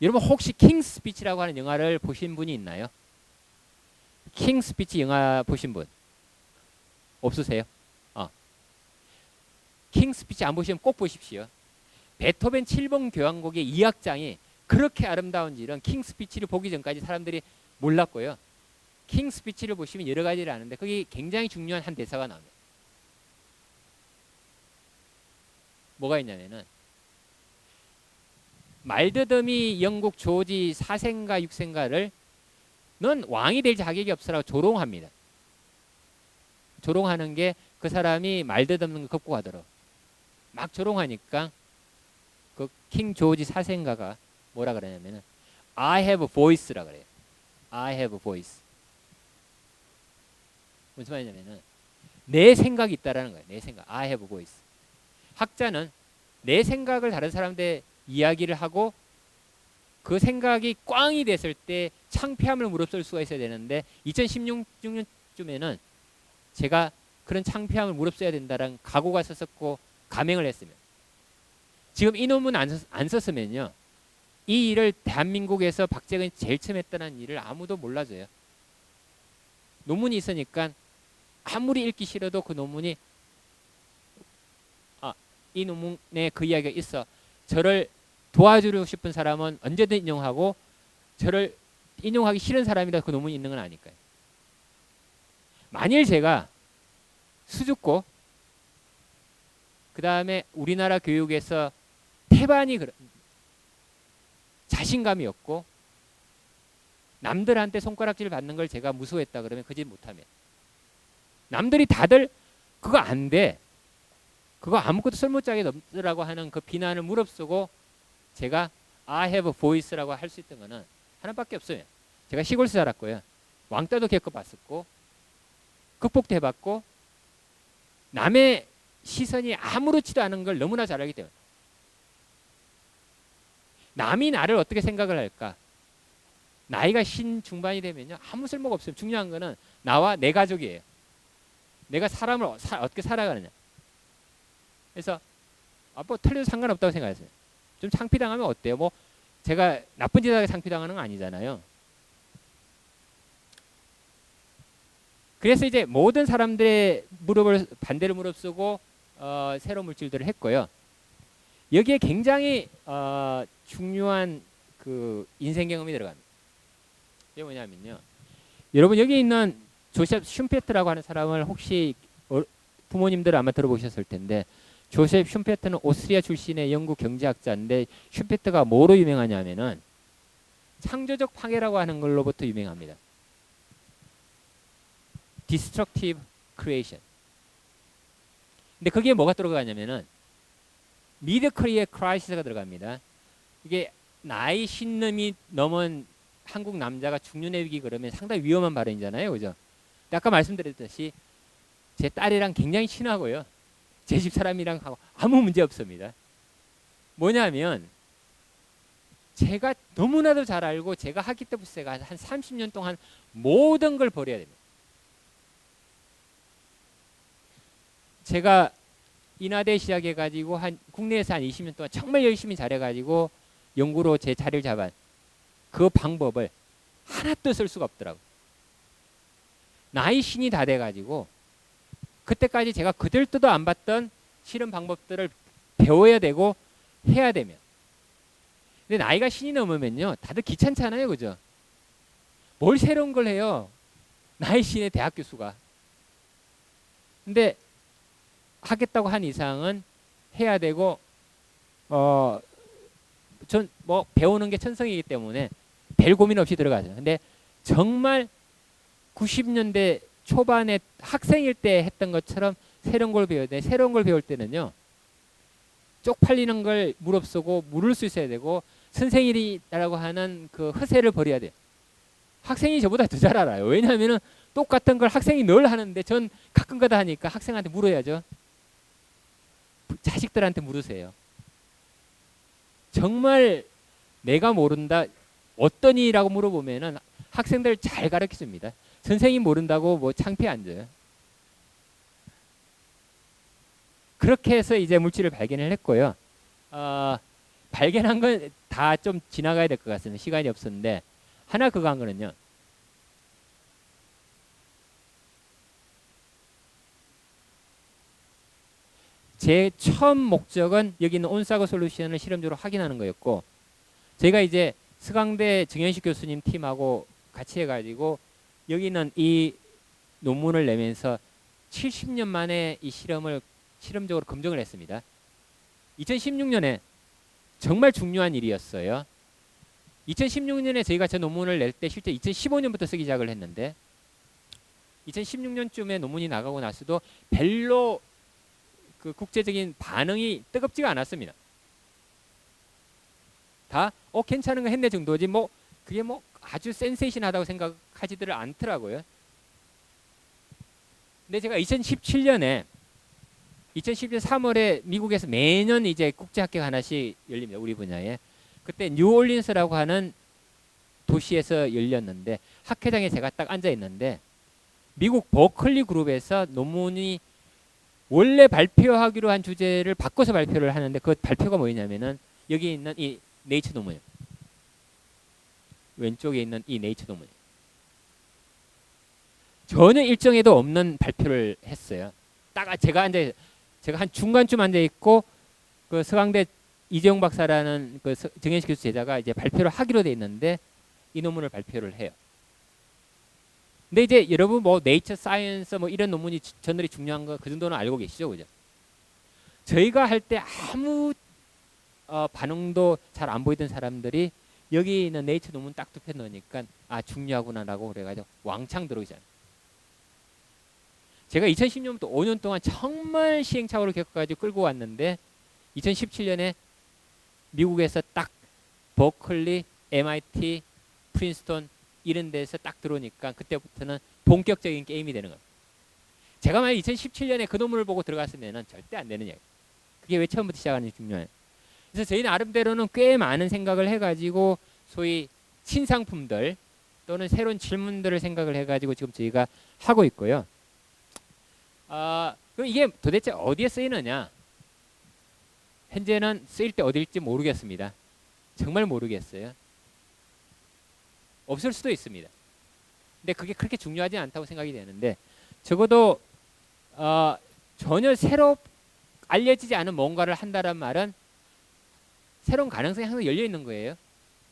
[SPEAKER 2] 여러분 혹시 킹스 스피치라고 하는 영화를 보신 분이 있나요? 킹스 스피치 영화 보신 분 없으세요? 킹스 스피치 안 보시면 꼭 보십시오. 베토벤 7번 교향곡의 2악장이 그렇게 아름다운지는 킹스 스피치를 보기 전까지 사람들이 몰랐고요. 킹스 스피치를 보시면 여러 가지를 아는데 거기 굉장히 중요한 한 대사가 나옵니다. 뭐가 있냐면은 말드덤이 영국 조지 4세인가 6세인가를 넌 왕이 될 자격이 없어라고 조롱합니다. 조롱하는 게 그 사람이 말드덤는 거 극복하도록 막 조롱하니까 그 킹 조지 4세인가가 뭐라 그러냐면은 I have a voice라 그래요. I have a voice. 무슨 말이냐면은 내 생각이 있다라는 거예요. 내 생각. I have a voice. 학자는 내 생각을 다른 사람한테 이야기를 하고 그 생각이 꽝이 됐을 때 창피함을 무릅쓸 수가 있어야 되는데 2016년쯤에는 제가 그런 창피함을 무릅써야 된다는 각오가 있었고 감행을 했으면 지금 이 논문 안 썼으면요 이 일을 대한민국에서 박재근이 제일 처음 했다는 일을 아무도 몰라줘요. 논문이 있으니까 아무리 읽기 싫어도 그 논문이 이 논문에 그 이야기가 있어 저를 도와주고 싶은 사람은 언제든 인용하고 저를 인용하기 싫은 사람이라 그 논문이 있는 건 아닐까요? 만일 제가 수줍고 그 다음에 우리나라 교육에서 태반이 자신감이 없고 남들한테 손가락질 받는 걸 제가 무서워했다 그러면 그 짓 못하면 남들이 다들 그거 안 돼. 그거 아무것도 쓸모짝이 없더라고 하는 그 비난을 무릅쓰고 제가 I have a voice라고 할 수 있던 거는 하나밖에 없어요. 제가 시골에서 자랐고요. 왕따도 겪어봤었고 극복도 해봤고 남의 시선이 아무렇지도 않은 걸 너무나 잘 알기 때문에 남이 나를 어떻게 생각을 할까? 나이가 신중반이 되면요 아무 쓸모가 없어요. 중요한 거는 나와 내 가족이에요. 내가 사람을 어떻게 살아가느냐. 그래서 뭐 틀려도 상관없다고 생각했어요. 좀 창피당하면 어때요? 뭐 제가 나쁜 짓 하게 창피당하는 건 아니잖아요. 그래서 이제 모든 사람들의 반대를 무릅쓰고 새로운 물질들을 했고요. 여기에 굉장히 중요한 그 인생 경험이 들어갑니다. 이게 뭐냐면요. 여러분 여기 있는 조셉 슌페트라고 하는 사람을 혹시 부모님들 아마 들어보셨을 텐데 조셉 슌페트는 오스트리아 출신의 영국 경제학자인데 슌페트가 뭐로 유명하냐면은 창조적 파괴라고 하는 걸로부터 유명합니다. Destructive Creation. 근데 거기에 뭐가 들어가냐면은 미드 커리어 크라이시스가 들어갑니다. 이게 나이 50이 넘은 한국 남자가 중년의 위기 그러면 상당히 위험한 발언이잖아요, 그죠? 근데 아까 말씀드렸듯이 제 딸이랑 굉장히 친하고요. 제 집 사람이랑 하고 아무 문제 없습니다. 뭐냐면 제가 너무나도 잘 알고 제가 학기 때부터 제가 한 30년 동안 모든 걸 버려야 됩니다. 제가 인하대 시작해가지고 한 국내에서 한 20년 동안 정말 열심히 잘해가지고 연구로 제 자리를 잡은 그 방법을 하나도 쓸 수가 없더라고. 나이 신이 다 돼가지고 그때까지 제가 그들도 안 봤던 실험 방법들을 배워야 되고 해야 되면. 근데 나이가 신이 넘으면요, 다들 귀찮잖아요, 그죠? 뭘 새로운 걸 해요? 나이 신의 대학 교수가. 근데 하겠다고 한 이상은 해야 되고, 전 뭐 배우는 게 천성이기 때문에 별 고민 없이 들어가죠. 근데 정말 90년대 초반에 학생일 때 했던 것처럼 새로운 걸 배워야 돼. 새로운 걸 배울 때는요, 쪽팔리는 걸 무릅쓰고 물을 수 있어야 되고, 선생님이라고 하는 그 허세를 버려야 돼요. 학생이 저보다 더 잘 알아요. 왜냐하면 똑같은 걸 학생이 늘 하는데 전 가끔가다 하니까 학생한테 물어야죠. 자식들한테 물으세요. 정말 내가 모른다 어떠니라고 물어보면은 학생들 잘 가르쳐줍니다. 선생님 모른다고 뭐 창피해 앉아요. 그렇게 해서 이제 물질을 발견을 했고요. 발견한 건 다 좀 지나가야 될 것 같습니다. 시간이 없었는데 하나 그거 한 거는요. 제 처음 목적은 여기 있는 온사고 솔루션을 실험적으로 확인하는 거였고, 저희가 이제 서강대 정현식 교수님 팀하고 같이 해가지고 여기 있는 이 논문을 내면서 70년 만에 이 실험을 실험적으로 검증을 했습니다. 2016년에 정말 중요한 일이었어요. 2016년에 저희가 저 논문을 낼 때 실제 2015년부터 쓰기 시작을 했는데 2016년쯤에 논문이 나가고 나서도 별로 그 국제적인 반응이 뜨겁지가 않았습니다. 다 괜찮은 거 했네 정도지 뭐 그게 뭐 아주 센세이션하다고 생각하지들을 않더라고요. 근데 제가 2017년 3월에 미국에서 매년 이제 국제학회가 하나씩 열립니다. 우리 분야에. 그때 뉴올린스라고 하는 도시에서 열렸는데 학회장에 제가 딱 앉아 있는데 미국 버클리 그룹에서 논문이 원래 발표하기로 한 주제를 바꿔서 발표를 하는데 그 발표가 뭐냐면은 여기 있는 이 네이처 논문이에요. 왼쪽에 있는 이 네이처 논문이에요. 전혀 일정에도 없는 발표를 했어요. 딱 제가 한 중간쯤 앉아 있고 그 서강대 이재용 박사라는 그 정현식 교수 제자가 이제 발표를 하기로 돼 있는데 이 논문을 발표를 해요. 근데 이제 여러분 뭐 네이처 사이언스 뭐 이런 논문이 저널이 중요한 거 그 정도는 알고 계시죠, 그죠? 저희가 할 때 아무 반응도 잘 안 보이던 사람들이 여기 있는 네이처 논문 딱 두 편 넣으니까 중요하구나라고 그래가지고 왕창 들어오잖아요. 제가 2010년부터 5년 동안 정말 시행착오를 겪어가지고 끌고 왔는데 2017년에 미국에서 딱 버클리, MIT, 프린스턴 이런 데서 딱 들어오니까 그때부터는 본격적인 게임이 되는 거예요. 제가 만약 2017년에 그 논문을 보고 들어갔으면 절대 안 되는 얘기. 그게 왜 처음부터 시작하는지 중요해요. 그래서 저희 나름대로는 꽤 많은 생각을 해가지고 소위 신상품들 또는 새로운 질문들을 생각을 해가지고 지금 저희가 하고 있고요. 그럼 이게 도대체 어디에 쓰이느냐? 현재는 쓰일 때 어디일지 모르겠습니다. 정말 모르겠어요. 없을 수도 있습니다. 근데 그게 그렇게 중요하지 않다고 생각이 되는데 적어도 전혀 새로 알려지지 않은 뭔가를 한다는 말은 새로운 가능성이 항상 열려 있는 거예요.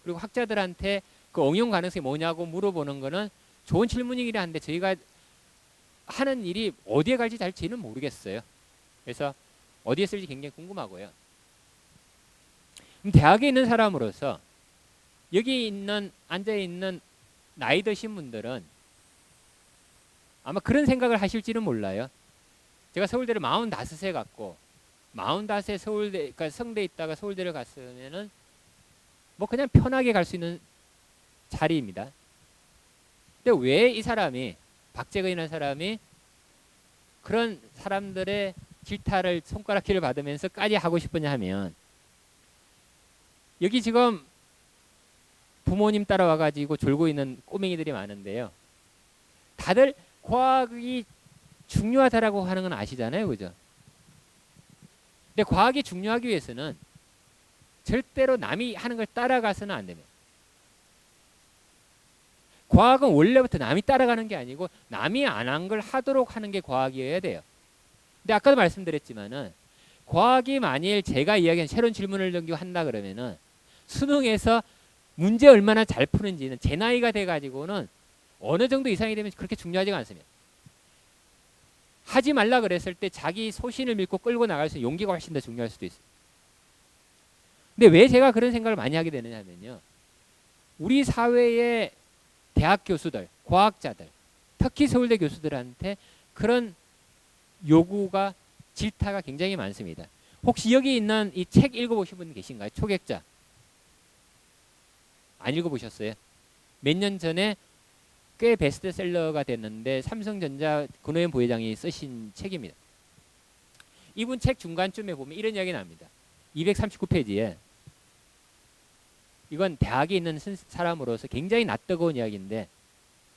[SPEAKER 2] 그리고 학자들한테 그 응용 가능성이 뭐냐고 물어보는 거는 좋은 질문이긴 한데 저희가 하는 일이 어디에 갈지 잘 저희는 모르겠어요. 그래서 어디에 쓸지 굉장히 궁금하고요. 그럼 대학에 있는 사람으로서 여기 있는 앉아 있는 나이 드신 분들은 아마 그런 생각을 하실지는 몰라요. 제가 서울대를 45세 갔고 45세 서울대 그러니까 성대에 있다가 서울대를 갔으면은 뭐 그냥 편하게 갈 수 있는 자리입니다. 근데 왜 이 사람이 박재근이라는 사람이 그런 사람들의 질타를 손가락질을 받으면서까지 하고 싶으냐 하면 여기 지금 부모님 따라와 가지고 졸고 있는 꼬맹이들이 많은데요. 다들 과학이 중요하다라고 하는 건 아시잖아요, 그죠? 근데 과학이 중요하기 위해서는 절대로 남이 하는 걸 따라가서는 안 됩니다. 과학은 원래부터 남이 따라가는 게 아니고 남이 안 한 걸 하도록 하는 게 과학이어야 돼요. 근데 아까도 말씀드렸지만은 과학이 만일 제가 이야기한 새로운 질문을 던지고 한다 그러면은 수능에서 문제 얼마나 잘 푸는지는 제 나이가 돼 가지고는 어느 정도 이상이 되면 그렇게 중요하지가 않습니다. 하지 말라 그랬을 때 자기 소신을 믿고 끌고 나갈 수 있는 용기가 훨씬 더 중요할 수도 있어요. 근데 왜 제가 그런 생각을 많이 하게 되느냐 하면요. 우리 사회의 대학 교수들, 과학자들, 특히 서울대 교수들한테 그런 요구가 질타가 굉장히 많습니다. 혹시 여기 있는 이 책 읽어보신 분 계신가요? 초객자. 안 읽어보셨어요? 몇 년 전에 꽤 베스트셀러가 됐는데 삼성전자 근호연 부회장이 쓰신 책입니다. 이분 책 중간쯤에 보면 이런 이야기 나옵니다. 239페이지에 이건 대학에 있는 사람으로서 굉장히 낯뜨거운 이야기인데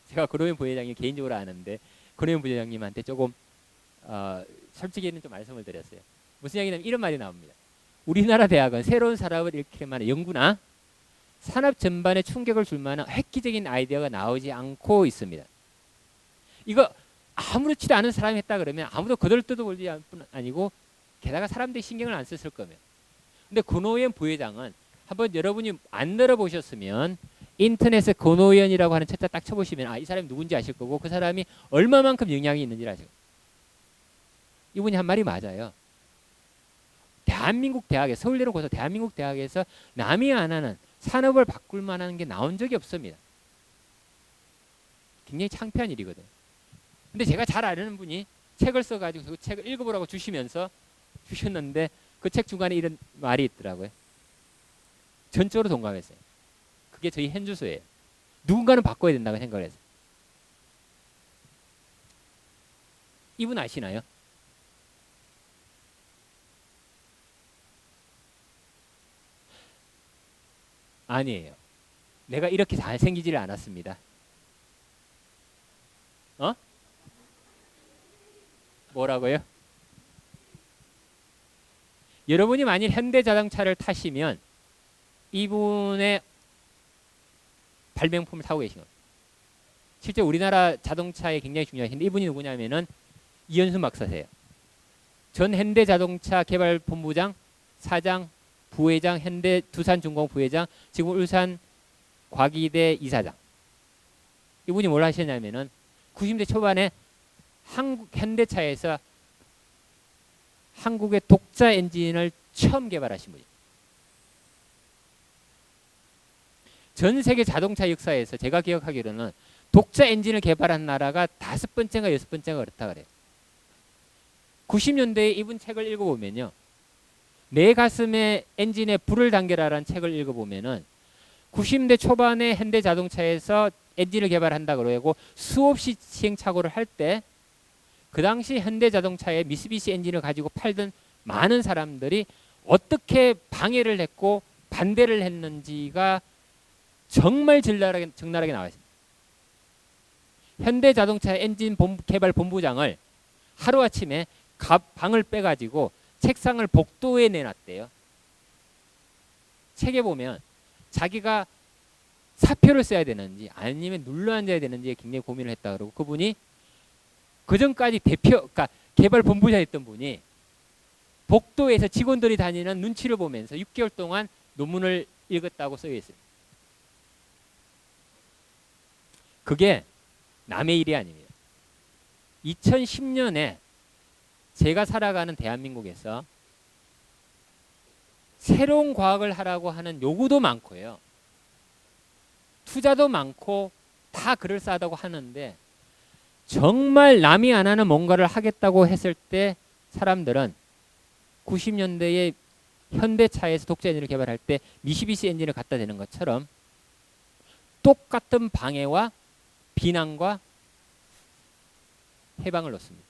[SPEAKER 2] 제가 근호연 부회장이 개인적으로 아는데 근호연 부회장님한테 조금 솔직히는 좀 말씀을 드렸어요. 무슨 이야기냐면 이런 말이 나옵니다. 우리나라 대학은 새로운 산업을 일으킬 만한 연구나 산업 전반에 충격을 줄 만한 획기적인 아이디어가 나오지 않고 있습니다. 이거 아무렇지도 않은 사람이 했다 그러면 아무도 거들떠도 보지 않을 뿐 아니고 게다가 사람들이 신경을 안 썼을 거면. 근데 근호연 부회장은 한번 여러분이 안 들어보셨으면 인터넷에 근호연이라고 하는 책자 딱 쳐보시면 아, 이 사람이 누군지 아실 거고 그 사람이 얼마만큼 영향이 있는지 아실 거예요. 이분이 한 말이 맞아요. 대한민국 대학에 서울대로 고서 대한민국 대학에서 남이 안 하는 산업을 바꿀 만한 게 나온 적이 없습니다. 굉장히 창피한 일이거든요. 근데 제가 잘 아는 분이 책을 써가지고 그 책을 읽어보라고 주셨는데 그 책 중간에 이런 말이 있더라고요. 전적으로 동감했어요. 그게 저희 현주소예요. 누군가는 바꿔야 된다고 생각을 했어요. 이분 아시나요? 아니에요. 내가 이렇게 잘생기지를 않았습니다. 뭐라고요? 여러분이 만일 현대자동차를 타시면 이분의 발명품을 타고 계신 겁니다. 실제 우리나라 자동차에 굉장히 중요하신데 이분이 누구냐면은 이현순 박사세요. 전 현대자동차 개발본부장, 사장, 부회장, 현대 두산중공 부회장, 지금 울산 과기대 이사장. 이분이 뭘 하셨냐면은 90대 초반에 한국 현대차에서 한국의 독자 엔진을 처음 개발하신 분이에요. 전 세계 자동차 역사에서 제가 기억하기로는 독자 엔진을 개발한 나라가 5번째인가 6번째가 그렇다 그래요. 90년대에 이분 책을 읽어보면요. 내 가슴에 엔진에 불을 당겨라라는 책을 읽어보면은 90대 초반에 현대자동차에서 엔진을 개발한다 그러고 수없이 시행착오를 할 때 그 당시 현대자동차의 미쓰비시 엔진을 가지고 팔던 많은 사람들이 어떻게 방해를 했고 반대를 했는지가 정말 적나라하게 나와 있습니다. 현대자동차 엔진 개발 본부장을 하루아침에 방을 빼가지고 책상을 복도에 내놨대요. 책에 보면 자기가 사표를 써야 되는지 아니면 눌러앉아야 되는지에 굉장히 고민을 했다 그러고 그분이 그 전까지 그러니까 개발 본부장이었던 분이 복도에서 직원들이 다니는 눈치를 보면서 6개월 동안 논문을 읽었다고 써 있어요. 그게 남의 일이 아닙니다. 2010년에 제가 살아가는 대한민국에서 새로운 과학을 하라고 하는 요구도 많고요. 투자도 많고 다 그럴싸하다고 하는데 정말 남이 안 하는 뭔가를 하겠다고 했을 때 사람들은 90년대에 현대차에서 독자 엔진을 개발할 때 미쓰비시 엔진을 갖다 대는 것처럼 똑같은 방해와 비난과 해방을 놓습니다.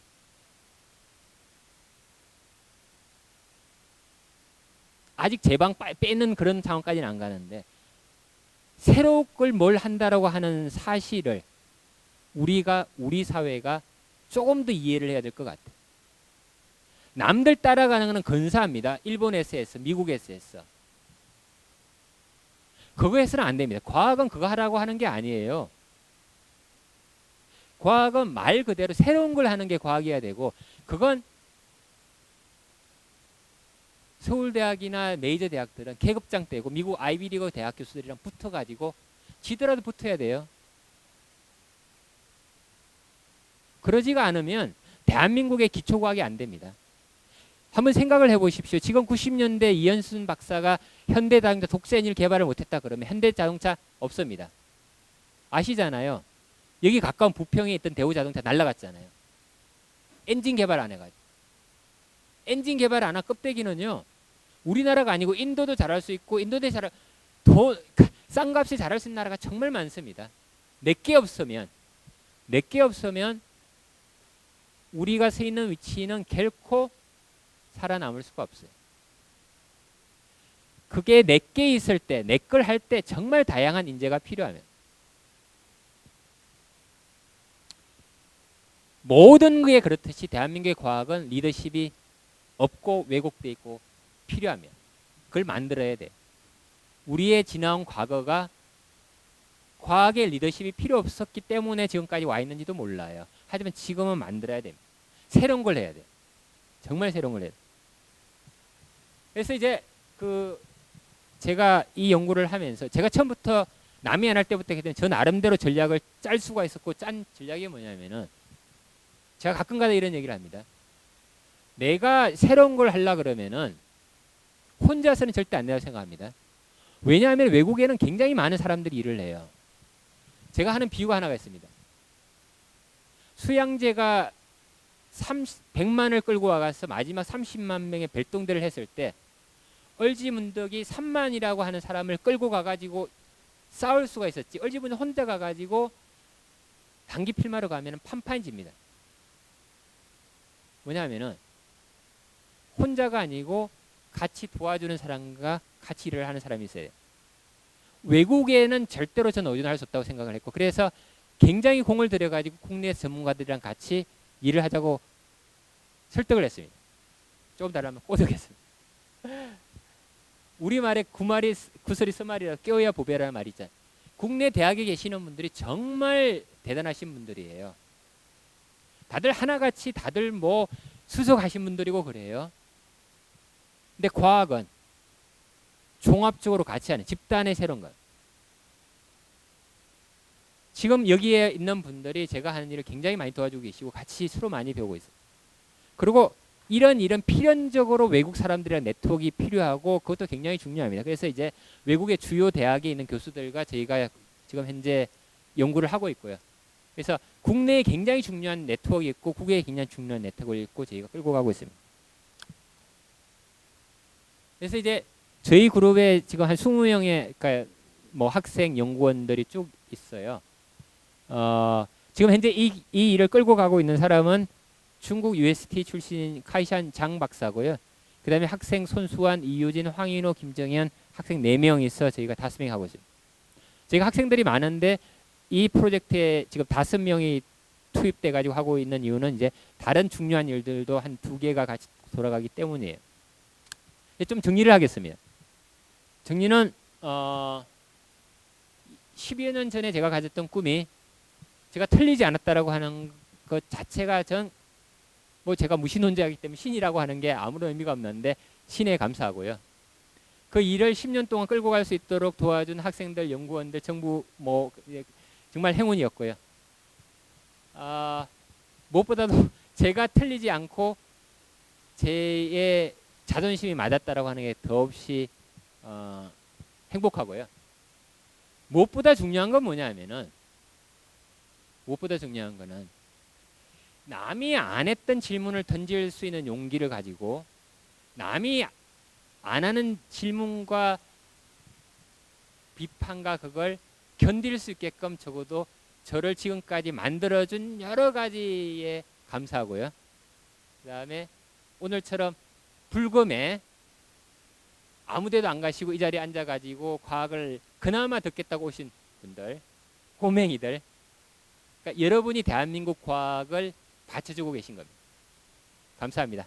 [SPEAKER 2] 아직 제방 빼는 그런 상황까지는 안 가는데 새로운 걸 뭘 한다라고 하는 사실을 우리 사회가 조금 더 이해를 해야 될 것 같아요. 남들 따라가는 거는 근사합니다. 일본 SS, 미국 SS. 그거 해서는 안 됩니다. 과학은 그거 하라고 하는 게 아니에요. 과학은 말 그대로 새로운 걸 하는 게 과학이어야 되고, 그건 서울대학이나 메이저 대학들은 계급장 떼고 미국 아이비리그 대학 교수들이랑 붙어가지고 지더라도 붙어야 돼요. 그러지가 않으면 대한민국의 기초과학이 안 됩니다. 한번 생각을 해보십시오. 지금 90년대 이현순 박사가 현대자동차 독센일 개발을 못했다 그러면 현대자동차 없습니다. 아시잖아요. 여기 가까운 부평에 있던 대우자동차 날라갔잖아요. 엔진 개발 안 해가지고. 엔진 개발 안 한 껍데기는요. 우리나라가 아니고 인도도 잘할 수 있고 인도도 더 싼 값에 잘할 수 있는 나라가 정말 많습니다. 내게 없으면 우리가 서 있는 위치는 결코 살아남을 수가 없어요. 그게 내게 있을 때, 내 걸 할 때 정말 다양한 인재가 필요하면 모든 게 그렇듯이 대한민국의 과학은 리더십이 없고 왜곡돼 있고 필요하면 그걸 만들어야 돼. 우리의 지나온 과거가 과학의 리더십이 필요 없었기 때문에 지금까지 와 있는지도 몰라요. 하지만 지금은 만들어야 됩니다. 새로운 걸 해야 돼. 정말 새로운 걸 해야 돼. 그래서 이제 제가 이 연구를 하면서 제가 처음부터 남이 안 할 때부터 했더니 저 나름대로 전략을 짤 수가 있었고 짠 전략이 뭐냐면은 제가 가끔가다 이런 얘기를 합니다. 내가 새로운 걸 하려 그러면은 혼자서는 절대 안 된다고 생각합니다. 왜냐하면 외국에는 굉장히 많은 사람들이 일을 해요. 제가 하는 비유가 하나가 있습니다. 수양제가 100만을 끌고 와가서 마지막 30만 명의 별동대를 했을 때 얼지문덕이 3만이라고 하는 사람을 끌고 가가지고 싸울 수가 있었지. 얼지문덕 혼자 가가지고 단기 필마로 가면 판판집니다. 뭐냐면은 혼자가 아니고 같이 도와주는 사람과 같이 일을 하는 사람이 있어요. 외국에는 절대로 저는 의존할 수 없다고 생각을 했고 그래서 굉장히 공을 들여가지고 국내 전문가들이랑 같이 일을 하자고 설득을 했습니다. 조금 다르면 꼬드겠습니다. 우리말에 구설이 서말이라 깨어야 보배라는 말이 있잖아요. 국내 대학에 계시는 분들이 정말 대단하신 분들이에요. 다들 하나같이 다들 뭐 수석하신 분들이고 그래요. 근데 과학은 종합적으로 같이 하는 집단의 새로운 것. 지금 여기에 있는 분들이 제가 하는 일을 굉장히 많이 도와주고 계시고 같이 서로 많이 배우고 있어요. 그리고 이런 필연적으로 외국 사람들이랑 네트워크가 필요하고 그것도 굉장히 중요합니다. 그래서 이제 외국의 주요 대학에 있는 교수들과 저희가 지금 현재 연구를 하고 있고요. 그래서 국내에 굉장히 중요한 네트워크가 있고 국외에 굉장히 중요한 네트워크가 있고 저희가 끌고 가고 있습니다. 그래서 이제 저희 그룹에 지금 한 20명의 그러니까 뭐 학생 연구원들이 쭉 있어요. 지금 현재 이 일을 끌고 가고 있는 사람은 중국 UST 출신 카이샨 장 박사고요. 그다음에 학생 손수환, 이유진, 황인호, 김정현 학생 4명이 있어 저희가 5명이 하고 있습니다. 저희가 학생들이 많은데 이 프로젝트에 지금 5명이 투입돼 가지고 하고 있는 이유는 이제 다른 중요한 일들도 한 2개가 같이 돌아가기 때문이에요. 좀 정리를 하겠습니다. 정리는 10여 년 전에 제가 가졌던 꿈이 제가 틀리지 않았다라고 하는 것 자체가 뭐 제가 무신론자이기 때문에 신이라고 하는 게 아무런 의미가 없는데 신에 감사하고요. 그 일을 10년 동안 끌고 갈 수 있도록 도와준 학생들, 연구원들, 정부 뭐 정말 행운이었고요. 무엇보다도 제가 틀리지 않고 제의 자존심이 맞았다라고 하는 게 더없이 행복하고요. 무엇보다 중요한 건 뭐냐면은 무엇보다 중요한 거는 남이 안 했던 질문을 던질 수 있는 용기를 가지고 남이 안 하는 질문과 비판과 그걸 견딜 수 있게끔 적어도 저를 지금까지 만들어준 여러 가지에 감사하고요. 그 다음에 오늘처럼 불금에 아무데도 안 가시고 이 자리에 앉아가지고 과학을 그나마 듣겠다고 오신 분들, 꼬맹이들, 그러니까 여러분이 대한민국 과학을 받쳐주고 계신 겁니다. 감사합니다.